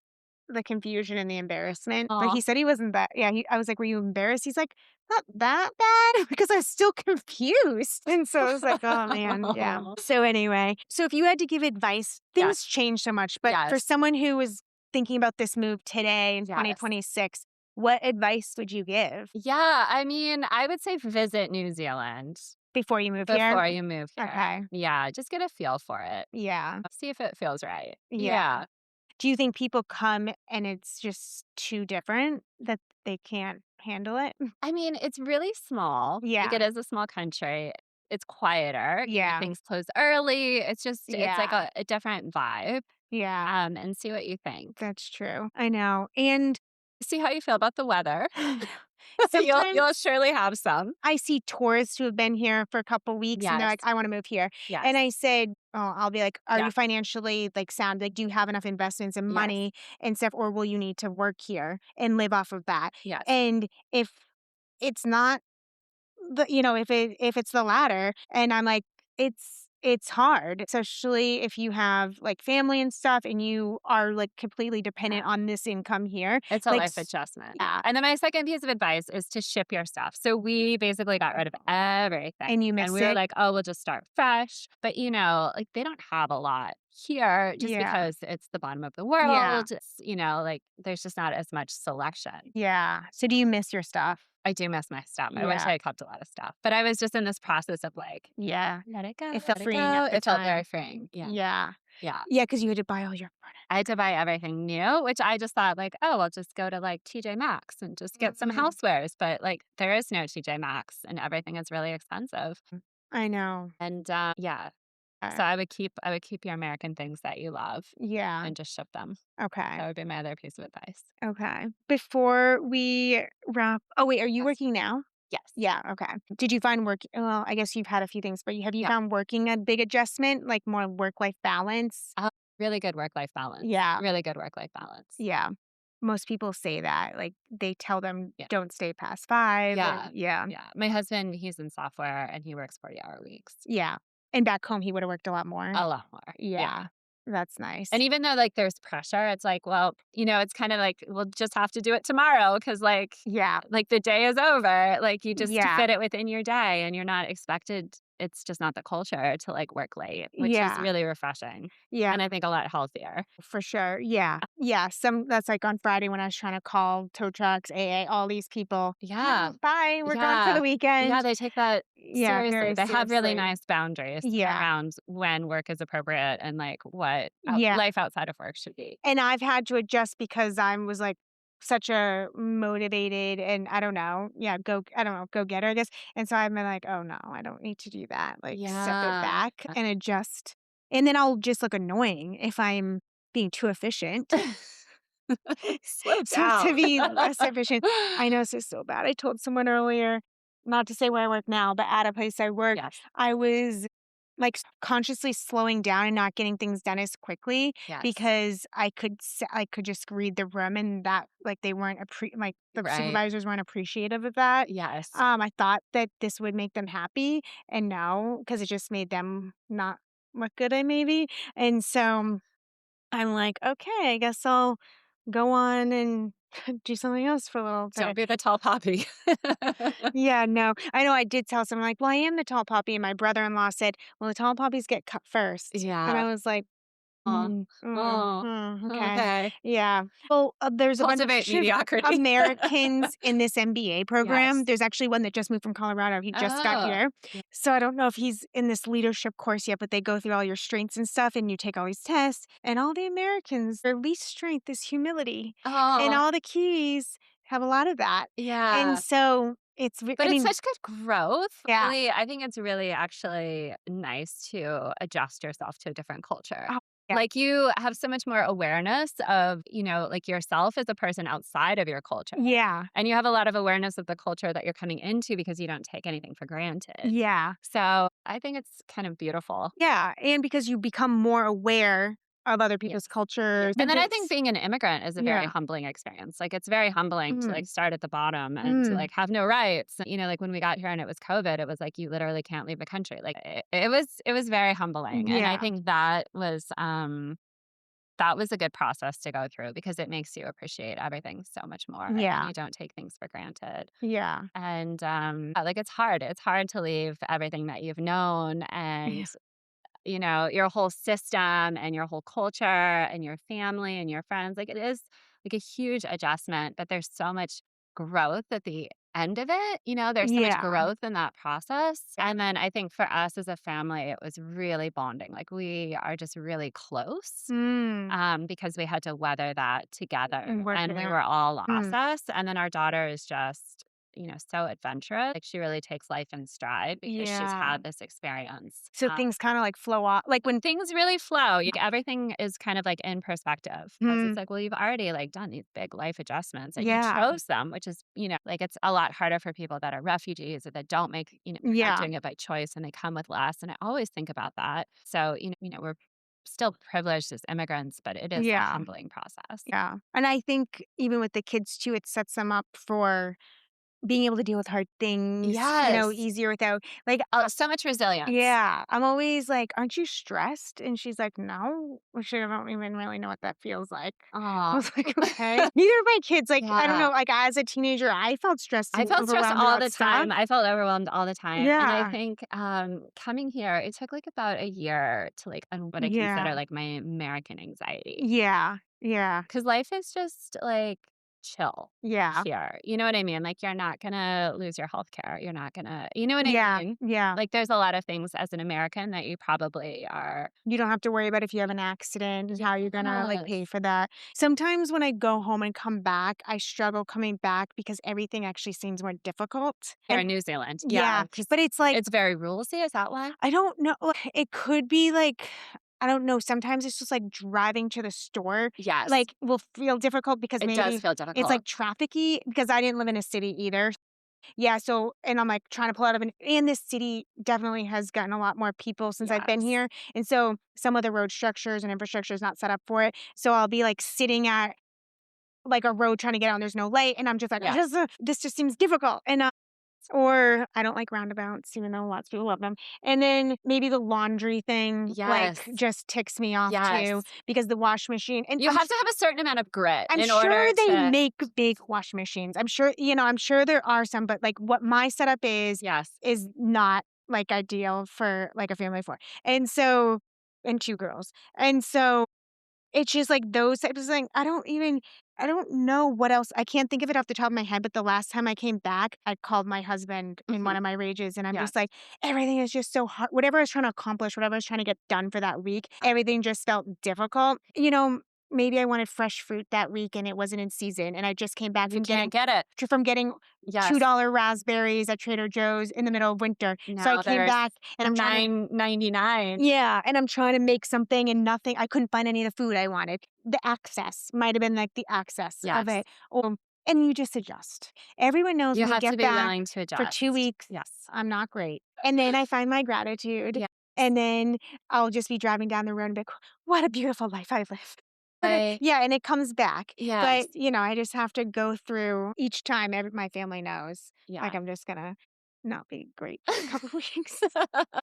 Speaker 1: the confusion and the embarrassment, but
Speaker 2: Aw.
Speaker 1: he said he wasn't that yeah, I was like, "Were you embarrassed?" He's like, "Not that bad," because I was still confused, and so I was like, "Oh, man." Yeah. So anyway, so if you had to give advice
Speaker 2: Yes,
Speaker 1: things change so much, but for
Speaker 2: yes,
Speaker 1: someone who was thinking about this move today in
Speaker 2: yes.
Speaker 1: 2026, what advice would you give
Speaker 2: Yeah, I mean, I would say visit New Zealand
Speaker 1: before you move here?
Speaker 2: before you move here.
Speaker 1: Okay.
Speaker 2: Yeah, just get a feel for it.
Speaker 1: Yeah.
Speaker 2: See if it feels right.
Speaker 1: Yeah.
Speaker 2: Yeah.
Speaker 1: Do you think people come and it's just too different that they can't handle it?
Speaker 2: I mean, it's really small. Like,
Speaker 1: Yeah.
Speaker 2: it is a small country. It's quieter,
Speaker 1: Yeah.
Speaker 2: things close early. It's like
Speaker 1: Yeah.
Speaker 2: a different vibe,
Speaker 1: Yeah.
Speaker 2: and see what you think.
Speaker 1: That's true. I know. And
Speaker 2: See how you feel about the weather. You'll
Speaker 1: sometimes
Speaker 2: surely have some.
Speaker 1: I see tourists who have been here for a couple weeks and they're
Speaker 2: Yes,
Speaker 1: like, I want to move here. And
Speaker 2: yes,
Speaker 1: I said, oh, I'll be like, are you
Speaker 2: yes,
Speaker 1: financially like sound? Like, do you have enough investments and
Speaker 2: yes,
Speaker 1: money and stuff? Or will you need to work here and live off of that?
Speaker 2: yes.
Speaker 1: And if it's not if it's the latter, and I'm like, it's hard, especially if you have, like, family and stuff and you are, like, completely dependent on this income here,
Speaker 2: It's a
Speaker 1: like
Speaker 2: life
Speaker 1: s
Speaker 2: adjustment.
Speaker 1: yeah,
Speaker 2: And then my second piece of advice is to ship your stuff. So we basically got rid of everything.
Speaker 1: and you
Speaker 2: And
Speaker 1: miss
Speaker 2: we were
Speaker 1: it.
Speaker 2: like, oh, we'll just start fresh. But, like they don't have a lot here just
Speaker 1: Yeah,
Speaker 2: because it's the bottom of the
Speaker 1: yeah,
Speaker 2: world. Like there's just not as much selection.
Speaker 1: yeah. So do you miss your stuff?
Speaker 2: I do miss my stuff. I wish
Speaker 1: Yeah,
Speaker 2: I had kept a lot of stuff. But I was just in this process of like,
Speaker 1: yeah.
Speaker 2: let it go,
Speaker 1: It felt
Speaker 2: let it
Speaker 1: freeing at
Speaker 2: go.
Speaker 1: the
Speaker 2: It felt very
Speaker 1: time.
Speaker 2: freeing. Yeah.
Speaker 1: Yeah.
Speaker 2: Yeah.
Speaker 1: Yeah, because you had to buy all your
Speaker 2: I had to buy everything new, which I just thought like, "Oh, I'll just go to, like, TJ Maxx and just get some
Speaker 1: Mhm.
Speaker 2: housewares," but, like, there is no TJ Maxx and everything is really expensive,
Speaker 1: I know.
Speaker 2: and, yeah.
Speaker 1: Uh,
Speaker 2: So I would keep your American things that you love
Speaker 1: yeah,
Speaker 2: and just ship them.
Speaker 1: okay.
Speaker 2: That would be my other piece of advice.
Speaker 1: Okay. Before we wrap oh, wait, are you
Speaker 2: Yes.
Speaker 1: working now?
Speaker 2: Yes.
Speaker 1: Yeah, okay. Did you find work well, I guess you've had a few things, but have you
Speaker 2: Yeah.
Speaker 1: found working a big adjustment, like more work-life balance?
Speaker 2: Really good work-life balance.
Speaker 1: Yeah,
Speaker 2: Really good work-life balance.
Speaker 1: yeah. Most people say that, like, they tell them
Speaker 2: Yeah.
Speaker 1: don't stay past 5 and
Speaker 2: Yeah.
Speaker 1: yeah,
Speaker 2: Yeah. My husband, he's in software and he works 40-hour weeks.
Speaker 1: yeah. And back home, he would've worked a lot more.
Speaker 2: A lot more. Yeah.
Speaker 1: Yeah, that's nice.
Speaker 2: And even though, like, there's pressure, it's like, well, it's kinda like, we'll just have to do it tomorrow because
Speaker 1: Yeah,
Speaker 2: the day is over. Like, you just
Speaker 1: yeah,
Speaker 2: fit it within your day, and you're not expected it's just not the culture to, like, work late, which is
Speaker 1: yeah,
Speaker 2: really refreshing,
Speaker 1: yeah.
Speaker 2: and I think a lot healthier.
Speaker 1: For sure. Yeah. Yeah. That's like on Friday when I was trying to call tow trucks, AA, all these people.
Speaker 2: Yeah.
Speaker 1: "Oh, bye. We're gone for the
Speaker 2: Yeah. Yeah,
Speaker 1: weekend."
Speaker 2: they take that
Speaker 1: Yeah,
Speaker 2: seriously.
Speaker 1: very
Speaker 2: They have really
Speaker 1: seriously.
Speaker 2: nice boundaries
Speaker 1: Yeah.
Speaker 2: around when work is appropriate and, like, what
Speaker 1: Yeah.
Speaker 2: life outside of work should be.
Speaker 1: And I've had to adjust because I was like such a motivated and I don't know, yeah, I don't know, go getter, I guess. And so I've been like, oh no, I don't need to do that. Like step it
Speaker 2: Yeah.
Speaker 1: back and adjust. And then I'll just look annoying if I'm being too efficient.
Speaker 2: Slow
Speaker 1: So to
Speaker 2: down.
Speaker 1: be less efficient, I know this is so bad. I told someone earlier, not to say where I work now, but at a place I work,
Speaker 2: Yes.
Speaker 1: I was like consciously slowing down and not getting things done as quickly
Speaker 2: Yes.
Speaker 1: because I could just read the room and that like they weren't like the
Speaker 2: Right.
Speaker 1: supervisors weren't appreciative of that.
Speaker 2: Yes.
Speaker 1: I thought that this would make them happy, and no, because it just made them not look good. I maybe, and so I'm like, okay, I guess I'll go on and do something else for a little
Speaker 2: Don't
Speaker 1: bit.
Speaker 2: be the tall poppy.
Speaker 1: Yeah, no. I know I did tell someone like, "Well, I am the tall poppy," and my brother-in-law said, "Well, the tall poppies get cut first." And I
Speaker 2: Yeah.
Speaker 1: was like,
Speaker 2: Aw. Oh,
Speaker 1: okay.
Speaker 2: okay.
Speaker 1: Yeah. Well, there's a
Speaker 2: Cultivate
Speaker 1: bunch of
Speaker 2: mediocrity.
Speaker 1: Americans in this MBA program.
Speaker 2: Yes.
Speaker 1: There's actually one that just moved from Colorado. He just got
Speaker 2: Oh.
Speaker 1: here.
Speaker 2: Yeah.
Speaker 1: So I don't know if he's in this leadership course yet, but they go through all your strengths and stuff, and you take all these tests. And all the Americans, their least strength is humility. And
Speaker 2: Oh,
Speaker 1: all the Kiwis have a lot of that. And
Speaker 2: yeah.
Speaker 1: so
Speaker 2: But
Speaker 1: I
Speaker 2: it's
Speaker 1: mean,
Speaker 2: such good growth.
Speaker 1: yeah.
Speaker 2: Really, I think it's really actually nice to adjust yourself to a different culture.
Speaker 1: Oh, yeah.
Speaker 2: Like, you have so much more awareness of, like, yourself as a person outside of your culture.
Speaker 1: Yeah.
Speaker 2: And you have a lot of awareness of the culture that you're coming into because you don't take anything for granted.
Speaker 1: Yeah.
Speaker 2: So, I think it's kind of beautiful.
Speaker 1: Yeah, and because you become more aware of other
Speaker 2: Yes.
Speaker 1: people's
Speaker 2: Yes.
Speaker 1: cultures.
Speaker 2: And then I think being an immigrant is a very
Speaker 1: Yeah.
Speaker 2: humbling experience. Like, it's very humbling to, like,
Speaker 1: Mm,
Speaker 2: start at the bottom and to,
Speaker 1: mm,
Speaker 2: like, have no rights. Like, when we got here and it was COVID, it was like, you literally can't leave the country. Like, it was very humbling. And I
Speaker 1: yeah,
Speaker 2: think that was, that was a good process to go through because it makes you appreciate everything so much more and
Speaker 1: Yeah.
Speaker 2: you don't take things for granted.
Speaker 1: Yeah.
Speaker 2: And like it's hard. It's hard to leave everything that you've known and
Speaker 1: Yeah.
Speaker 2: your whole system and your whole culture and your family and your friends. Like it is like a huge adjustment, but there's so much growth at the end of it. There's so much
Speaker 1: Yeah.
Speaker 2: growth in that process. And then I think for us as a family, it was really bonding. Like we are just really close
Speaker 1: Mm.
Speaker 2: because we had to weather that together
Speaker 1: And work
Speaker 2: and
Speaker 1: it
Speaker 2: we
Speaker 1: out.
Speaker 2: were all lost
Speaker 1: Mm.
Speaker 2: us. And then our daughter is just, so adventurous. Like she really takes life in stride because she's
Speaker 1: Yeah.
Speaker 2: had this experience.
Speaker 1: So things kinda, like, flow off like, when
Speaker 2: Things really flow. Everything is kind of like in perspective because
Speaker 1: mm,
Speaker 2: it's like, well, you've already like done these big life adjustments and you
Speaker 1: yeah.
Speaker 2: chose them, which is, like it's a lot harder for people that are refugees or that don't make, they're not
Speaker 1: Yeah.
Speaker 2: doing it by choice and they come with less. And I always think about that. So, we're still privileged as immigrants, but it is a
Speaker 1: Yeah.
Speaker 2: humbling process.
Speaker 1: Yeah. And I think even with the kids too, it sets them up for being able to deal with hard things,
Speaker 2: Yes.
Speaker 1: easier without like,
Speaker 2: Oh, so much resilience.
Speaker 1: yeah, I'm always like, "Aren't you stressed?" And she's like, "No." Which I don't even really know what that feels like. I
Speaker 2: Oh,
Speaker 1: was like, "Okay." Neither of my kids, like, I don't
Speaker 2: yeah.
Speaker 1: know, like, as a teenager, I felt stressed
Speaker 2: I
Speaker 1: and
Speaker 2: felt stressed
Speaker 1: overwhelmed
Speaker 2: all
Speaker 1: about
Speaker 2: the
Speaker 1: stuff.
Speaker 2: time. I felt overwhelmed all the time. And I
Speaker 1: Yeah.
Speaker 2: think coming here, it took like about a year to like what I
Speaker 1: Yeah.
Speaker 2: consider like my American anxiety.
Speaker 1: Yeah. Yeah.
Speaker 2: Because life is just like chill
Speaker 1: Yeah.
Speaker 2: here. You know what I mean? Like you're not gonna lose your health care. You're not gonna, you know what I
Speaker 1: Yeah.
Speaker 2: mean?
Speaker 1: Yeah.
Speaker 2: Like there's a lot of things as an American that you probably are.
Speaker 1: You don't have to worry about if you have an accident and how you're gonna, like, pay
Speaker 2: Yes.
Speaker 1: for that. Sometimes when I go home and come back, I struggle coming back because everything actually seems more difficult.
Speaker 2: Here
Speaker 1: And
Speaker 2: in New Zealand. Yeah.
Speaker 1: yeah,
Speaker 2: Because
Speaker 1: but it's like,
Speaker 2: it's very rulesy. Is that why?
Speaker 1: I don't know, it could be, like, I don't know, sometimes it's just, like, driving to the store,
Speaker 2: Yes.
Speaker 1: like, will feel difficult because
Speaker 2: It does
Speaker 1: maybe
Speaker 2: feel
Speaker 1: it's,
Speaker 2: difficult.
Speaker 1: like, trafficky because I didn't live in a city either. Yeah, so and I'm, like, trying to pull out of an and this city definitely has gotten a lot more people since I've been
Speaker 2: Yes.
Speaker 1: here, and so some of the road structures and infrastructure is not set up for it, so I'll be, like, sitting at, like, a road trying to get out and there's no light, and I'm just like,
Speaker 2: Yeah.
Speaker 1: This just seems difficult," and, or I don't like roundabouts, even though lots of people love them, and then maybe the laundry thing, like,
Speaker 2: Yes.
Speaker 1: just ticks me off too
Speaker 2: Yes.
Speaker 1: because the wash machine and
Speaker 2: You have to have a certain amount of grit
Speaker 1: I'm
Speaker 2: in order
Speaker 1: sure they
Speaker 2: to.
Speaker 1: make big washing machines. I'm sure there are some, but, like, what my setup
Speaker 2: Yes.
Speaker 1: is not, like, ideal for, like, a family of 4. And so and 2 girls. And so it's just, like, those types of thing I don't know what else I can't think of it off the top of my head, but the last time I came back, I called my husband in one
Speaker 2: Mhm.
Speaker 1: of my rages, and I'm just
Speaker 2: Yes.
Speaker 1: like, "Everything is just so hard." Whatever I was trying to accomplish, whatever I was trying to get done for that week, everything just felt difficult. Maybe I wanted fresh fruit that week and it wasn't in season, and I just came back
Speaker 2: You can't get it.
Speaker 1: from getting
Speaker 2: Yes.
Speaker 1: $2 raspberries at Trader Joe's in the middle of winter. So I
Speaker 2: Now
Speaker 1: came
Speaker 2: there's
Speaker 1: back and I'm trying to
Speaker 2: 9.99.
Speaker 1: yeah, and I'm trying to make something and nothing I couldn't find any of the food I wanted. The access might have been, like, the access of
Speaker 2: Yes.
Speaker 1: it, and you just adjust. Everyone knows
Speaker 2: You
Speaker 1: when you
Speaker 2: have to
Speaker 1: get
Speaker 2: be
Speaker 1: back
Speaker 2: willing to
Speaker 1: for 2
Speaker 2: adjust.
Speaker 1: weeks,
Speaker 2: Yes.
Speaker 1: I'm not great, and then I find my gratitude,
Speaker 2: Yes.
Speaker 1: and then I'll just be driving down the road and be like, "What a beautiful life I live."
Speaker 2: I
Speaker 1: Yeah, and it comes back,
Speaker 2: yes.
Speaker 1: but, I just have to go through each time my family knows, like,
Speaker 2: Yeah.
Speaker 1: I'm just gonna not be great for a couple weeks.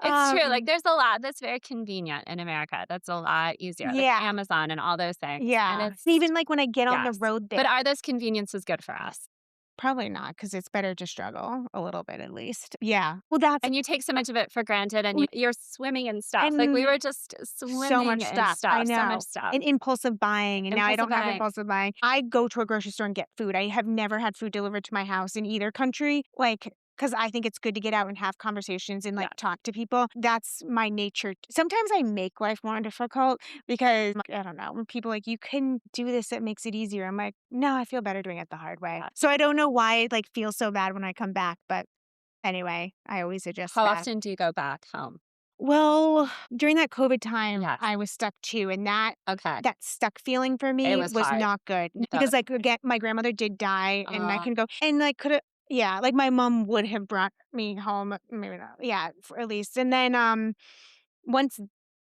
Speaker 2: It's true, like,
Speaker 1: Um,
Speaker 2: there's a lot that's very convenient in America, that's a lot easier, like
Speaker 1: yeah.
Speaker 2: Amazon and all those things, and
Speaker 1: Yeah.
Speaker 2: it's
Speaker 1: Even, like, when I get on the
Speaker 2: yes.
Speaker 1: road there
Speaker 2: But are those conveniences good for us?
Speaker 1: probably not, because it's better to struggle a little bit at least. Yeah. Well, that's
Speaker 2: And you take so much of it for granted, and you're swimming in stuff, like, we
Speaker 1: and
Speaker 2: were just
Speaker 1: so
Speaker 2: swimming
Speaker 1: much
Speaker 2: in
Speaker 1: stuff, I
Speaker 2: stuff, so much
Speaker 1: know.
Speaker 2: stuff.
Speaker 1: And impulsive buying, and now I
Speaker 2: Impulsive
Speaker 1: don't have
Speaker 2: buying.
Speaker 1: impulsive buying. I go to a grocery store and get food. I have never had food delivered to my house in either country, like, because I think it's good to get out and have conversations and, like,
Speaker 2: Yes.
Speaker 1: talk to people. That's my nature. Sometimes I make life more difficult because, like, I don't know, when people are like, "You can do this, it makes it easier." I'm like, "No, I feel better doing it the hard way."
Speaker 2: Yes.
Speaker 1: So I don't know why it, like, feels so bad when I come back, but anyway, I always adjust
Speaker 2: How
Speaker 1: that.
Speaker 2: often do you go back home?
Speaker 1: Well, during that COVID time,
Speaker 2: Yes.
Speaker 1: I was stuck too, and that
Speaker 2: Okay.
Speaker 1: that stuck feeling for
Speaker 2: It
Speaker 1: me
Speaker 2: was
Speaker 1: was
Speaker 2: hard.
Speaker 1: not good
Speaker 2: That
Speaker 1: because,
Speaker 2: was
Speaker 1: like, again, my grandmother did die, and I
Speaker 2: uh,
Speaker 1: couldn't go and I coulda yeah, like, my mom would have brought me home, maybe not yeah, for at least, and then, once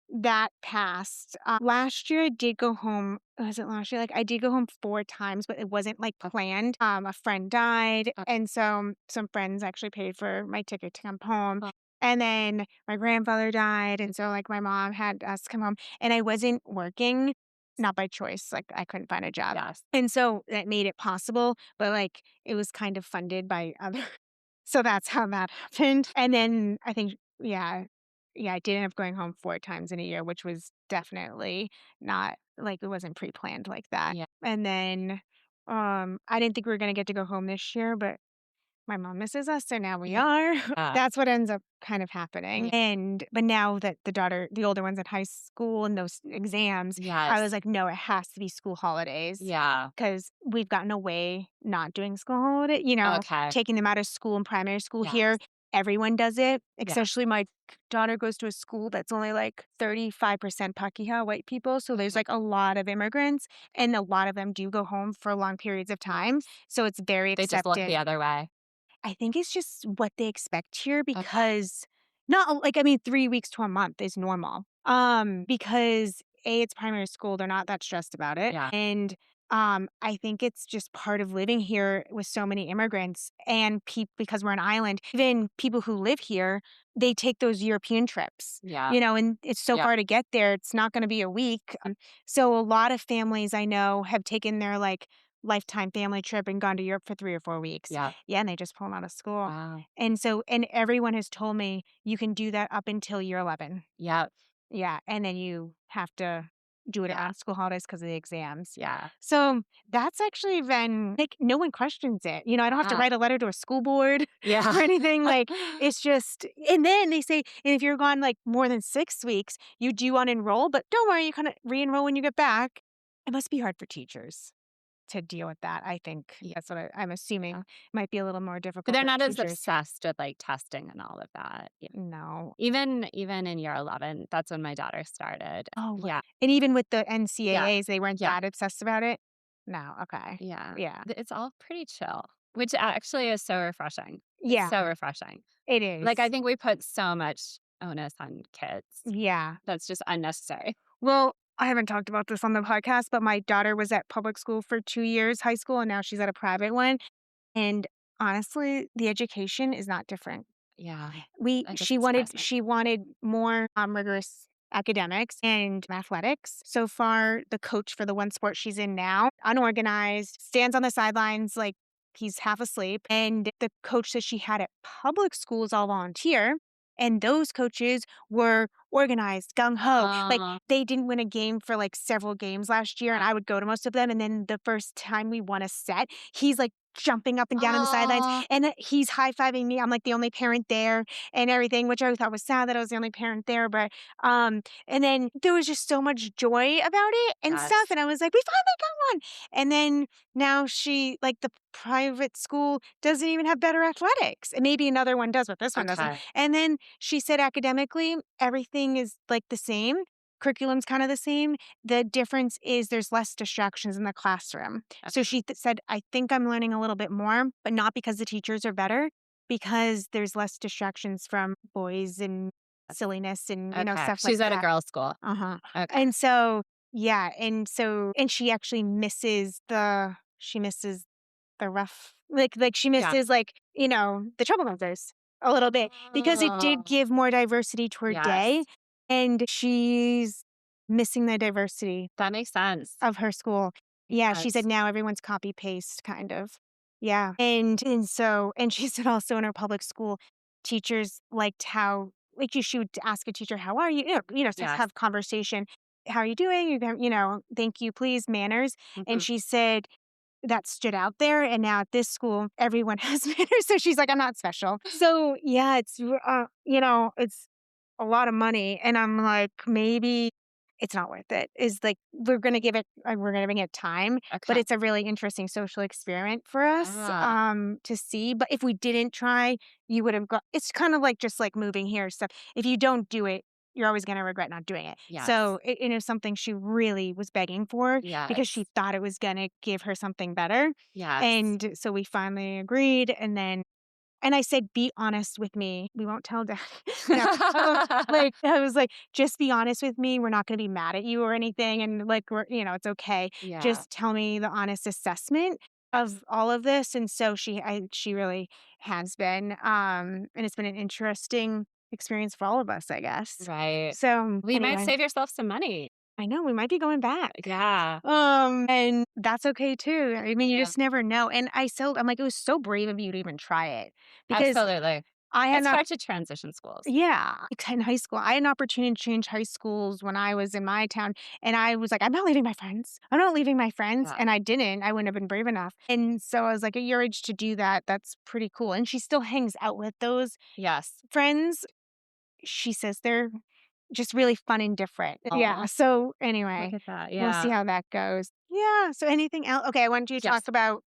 Speaker 1: that passed, last year I did go home was it last year? Like, I did go home 4 times, but it wasn't, like, planned. A friend died,
Speaker 2: uh,
Speaker 1: and so some friends actually paid for my ticket to come home,
Speaker 2: uh,
Speaker 1: and then my grandfather died, and so, like, my mom had us come home, and I wasn't working, not by choice, like, I couldn't find a job.
Speaker 2: Yes.
Speaker 1: And so that made it possible, but, like, it was kind of funded by other so that's how that happened. And then I think yeah, I did end up going home 4 times in a year, which was definitely not like, it wasn't pre-planned like that.
Speaker 2: Yeah.
Speaker 1: And then, I didn't think we were gonna get to go home this year, but my mom misses us, so now we
Speaker 2: Yeah.
Speaker 1: are.
Speaker 2: Yeah.
Speaker 1: That's what ends up kind of happening.
Speaker 2: Yeah.
Speaker 1: And but now that the older one's in high school and those exams, I was
Speaker 2: Yes.
Speaker 1: like, "No, it has to be school holidays
Speaker 2: Yeah.
Speaker 1: because 'cause we've gotten away not doing school holiday
Speaker 2: Okay.
Speaker 1: taking them out of school in primary school here.
Speaker 2: Yes.
Speaker 1: Everyone does it,
Speaker 2: Yeah.
Speaker 1: especially my daughter goes to a school that's only, like, 35% Pakeha white people, so there's,
Speaker 2: Okay.
Speaker 1: like, a lot of immigrants, and a lot of them do go home for long periods of time,
Speaker 2: Yes.
Speaker 1: so it's very
Speaker 2: They just look the
Speaker 1: accepted.
Speaker 2: other way.
Speaker 1: I think it's just what they expect here
Speaker 2: Okay.
Speaker 1: because not like, I mean, 3 weeks to a month is normal. Because A, it's primary school, they're not that stressed about it,
Speaker 2: Yeah.
Speaker 1: and, I think it's just part of living here with so many immigrants and because we're an island, even people who live here, they take those European trips,
Speaker 2: Yeah.
Speaker 1: and it's so
Speaker 2: Yeah.
Speaker 1: far to get there, it's not gonna be a week, so a lot of families I know have taken their, like, lifetime family trip and gone to Europe for 3 or 4 weeks.
Speaker 2: Yeah.
Speaker 1: Yeah, and they just pull 'em out of school.
Speaker 2: Wow.
Speaker 1: And everyone has told me you can do that up until year 11.
Speaker 2: Yep.
Speaker 1: Yeah, and then you have to do it
Speaker 2: Yeah.
Speaker 1: around school holidays because of the exams.
Speaker 2: Yeah.
Speaker 1: So, that's actually been like, no one questions it. I don't have to
Speaker 2: Wow.
Speaker 1: write a letter to a school board
Speaker 2: Yeah.
Speaker 1: or anything, like, it's just and then they say, "And if you're gone, like, more than 6 weeks, you do unenroll, but don't worry, you kinda re-enroll when you get back." It must be hard for teachers to deal with that, I think.
Speaker 2: Yeah.
Speaker 1: That's what I'm assuming might be a little more
Speaker 2: But
Speaker 1: difficult
Speaker 2: they're
Speaker 1: for
Speaker 2: not as
Speaker 1: teachers.
Speaker 2: obsessed with, like, testing and all of that. Yeah.
Speaker 1: No.
Speaker 2: Even in year 11, that's when my daughter started.
Speaker 1: Oh,
Speaker 2: Yeah.
Speaker 1: and even with the
Speaker 2: Yeah.
Speaker 1: NCAAs, they weren't
Speaker 2: Yeah.
Speaker 1: that obsessed about it? No, okay.
Speaker 2: Yeah.
Speaker 1: Yeah.
Speaker 2: It's all pretty chill, which actually is so refreshing. It's
Speaker 1: Yeah,
Speaker 2: so refreshing.
Speaker 1: it
Speaker 2: Like, I
Speaker 1: is.
Speaker 2: think we put so much onus on kids.
Speaker 1: Yeah.
Speaker 2: That's just unnecessary.
Speaker 1: Well, I haven't talked about this on the podcast, but my daughter was at public school for 2 years, high school, and now she's at a private one, and honestly, the education is not different.
Speaker 2: Yeah.
Speaker 1: We
Speaker 2: That
Speaker 1: she
Speaker 2: doesn't
Speaker 1: wanted
Speaker 2: surprise me.
Speaker 1: she wanted more, rigorous academics and athletics. So far, the coach for the one sport she's in now, unorganized, stands on the sidelines like he's half asleep, and the coach that she had at public school is all volunteer, and those coaches were organized, gung ho. Like,
Speaker 2: Oh,
Speaker 1: they didn't win a game for, like, several games last year, and
Speaker 2: wow.
Speaker 1: I would go to most of them, and then the first time we won a set, he's, like, jumping up and down on the sidelines,
Speaker 2: Oh,
Speaker 1: and he's high-fiving me. I'm, like, the only parent there and everything, which I thought was sad that I was the only parent there, but, and then there was just so much joy about it and stuff,
Speaker 2: yes.
Speaker 1: and I was like, "We finally got one!" And then now the private school doesn't even have better athletics, and maybe another one does, but this one doesn't.
Speaker 2: Okay.
Speaker 1: And then she said academically, everything is, like, the same. Curriculum's kinda the same. The difference is there's less distractions in the classroom. So
Speaker 2: Okay.
Speaker 1: she said, "I think I'm learning a little bit more, but not because the teachers are better, because there's less distractions from boys and silliness and,
Speaker 2: Okay.
Speaker 1: stuff like
Speaker 2: She's at a
Speaker 1: that."
Speaker 2: girls' school.
Speaker 1: Uh-huh.
Speaker 2: Okay.
Speaker 1: And so yeah, and she actually misses the rough she
Speaker 2: Yeah.
Speaker 1: misses, the troublemakers a little bit because it did
Speaker 2: Oh,
Speaker 1: give more diversity to her day,
Speaker 2: yes.
Speaker 1: and she's missing the diversity
Speaker 2: That makes sense.
Speaker 1: of her school. Yeah, she said
Speaker 2: Yes.
Speaker 1: now everyone's copy paste kind of. Yeah. And she said also in her public school, teachers liked how she would ask a teacher, "How are you?" Just
Speaker 2: Yes.
Speaker 1: have conversation. "How are you doing?" "Thank you, please," manners. And
Speaker 2: Mhm.
Speaker 1: she said that stood out there, and now at this school, everyone has manners, so she's like, "I'm not special." So, yeah, it's a lot of money, and I'm like, "Maybe it's not worth it." Is like, we're gonna bring it time, but
Speaker 2: Okay.
Speaker 1: it's a really interesting social experiment for us,
Speaker 2: Yeah.
Speaker 1: to see, but if we didn't try, you would have got it's kind of like just like moving here stuff. If you don't do it, you're always gonna regret not doing it.
Speaker 2: Yes.
Speaker 1: So, it is something she really was begging for because
Speaker 2: Yes.
Speaker 1: she thought it was gonna give her something better,
Speaker 2: Yes.
Speaker 1: and so we finally agreed, and I said, "Be honest with me. We won't tell daddy." No, I was like, "Just be honest with me. We're not gonna be mad at you or anything, and, like, it's okay.
Speaker 2: Yeah.
Speaker 1: Just tell me the honest assessment of all of this." And so she really has been, and it's been an interesting experience for all of us, I guess.
Speaker 2: Right.
Speaker 1: So,
Speaker 2: Well, you might
Speaker 1: anyway.
Speaker 2: save yourself some money.
Speaker 1: I know we might be going back.
Speaker 2: Yeah.
Speaker 1: And that's okay too. I mean, you
Speaker 2: Yeah.
Speaker 1: just never know. And I'm like, it was so brave of you to even try it because
Speaker 2: Absolutely.
Speaker 1: I had
Speaker 2: It's
Speaker 1: not,
Speaker 2: hard to transition schools.
Speaker 1: yeah, like, in high school, I had an opportunity to change high schools when I was in my town. And I was like, I'm not leaving my friends. I'm not leaving my friends.
Speaker 2: Yeah.
Speaker 1: And I didn't. I wouldn't have been brave enough. And so I was like, at your age to do that, that's pretty cool. And she still hangs out with those
Speaker 2: Yes.
Speaker 1: friends. She says they're just really fun and different. Yeah,
Speaker 2: Aw,
Speaker 1: so
Speaker 2: look
Speaker 1: anyway,
Speaker 2: at that.
Speaker 1: we'll see
Speaker 2: Yeah.
Speaker 1: how that goes. Yeah, so anything else? Okay, I wanted you to talk
Speaker 2: Yes.
Speaker 1: about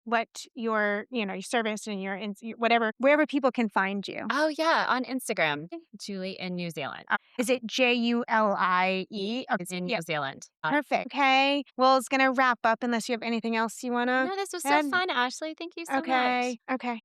Speaker 1: what your service and whatever wherever people can find you.
Speaker 2: Oh, yeah, on Instagram, Julie in New Zealand.
Speaker 1: Is it Julie? Okay,
Speaker 2: Is in
Speaker 1: yeah,
Speaker 2: New Zealand.
Speaker 1: perfect. Okay, well, it's gonna wrap up unless you have anything else you wanna
Speaker 2: No, this was so
Speaker 1: add.
Speaker 2: fun, Ashley. Thank you so much.
Speaker 1: Okay, okay.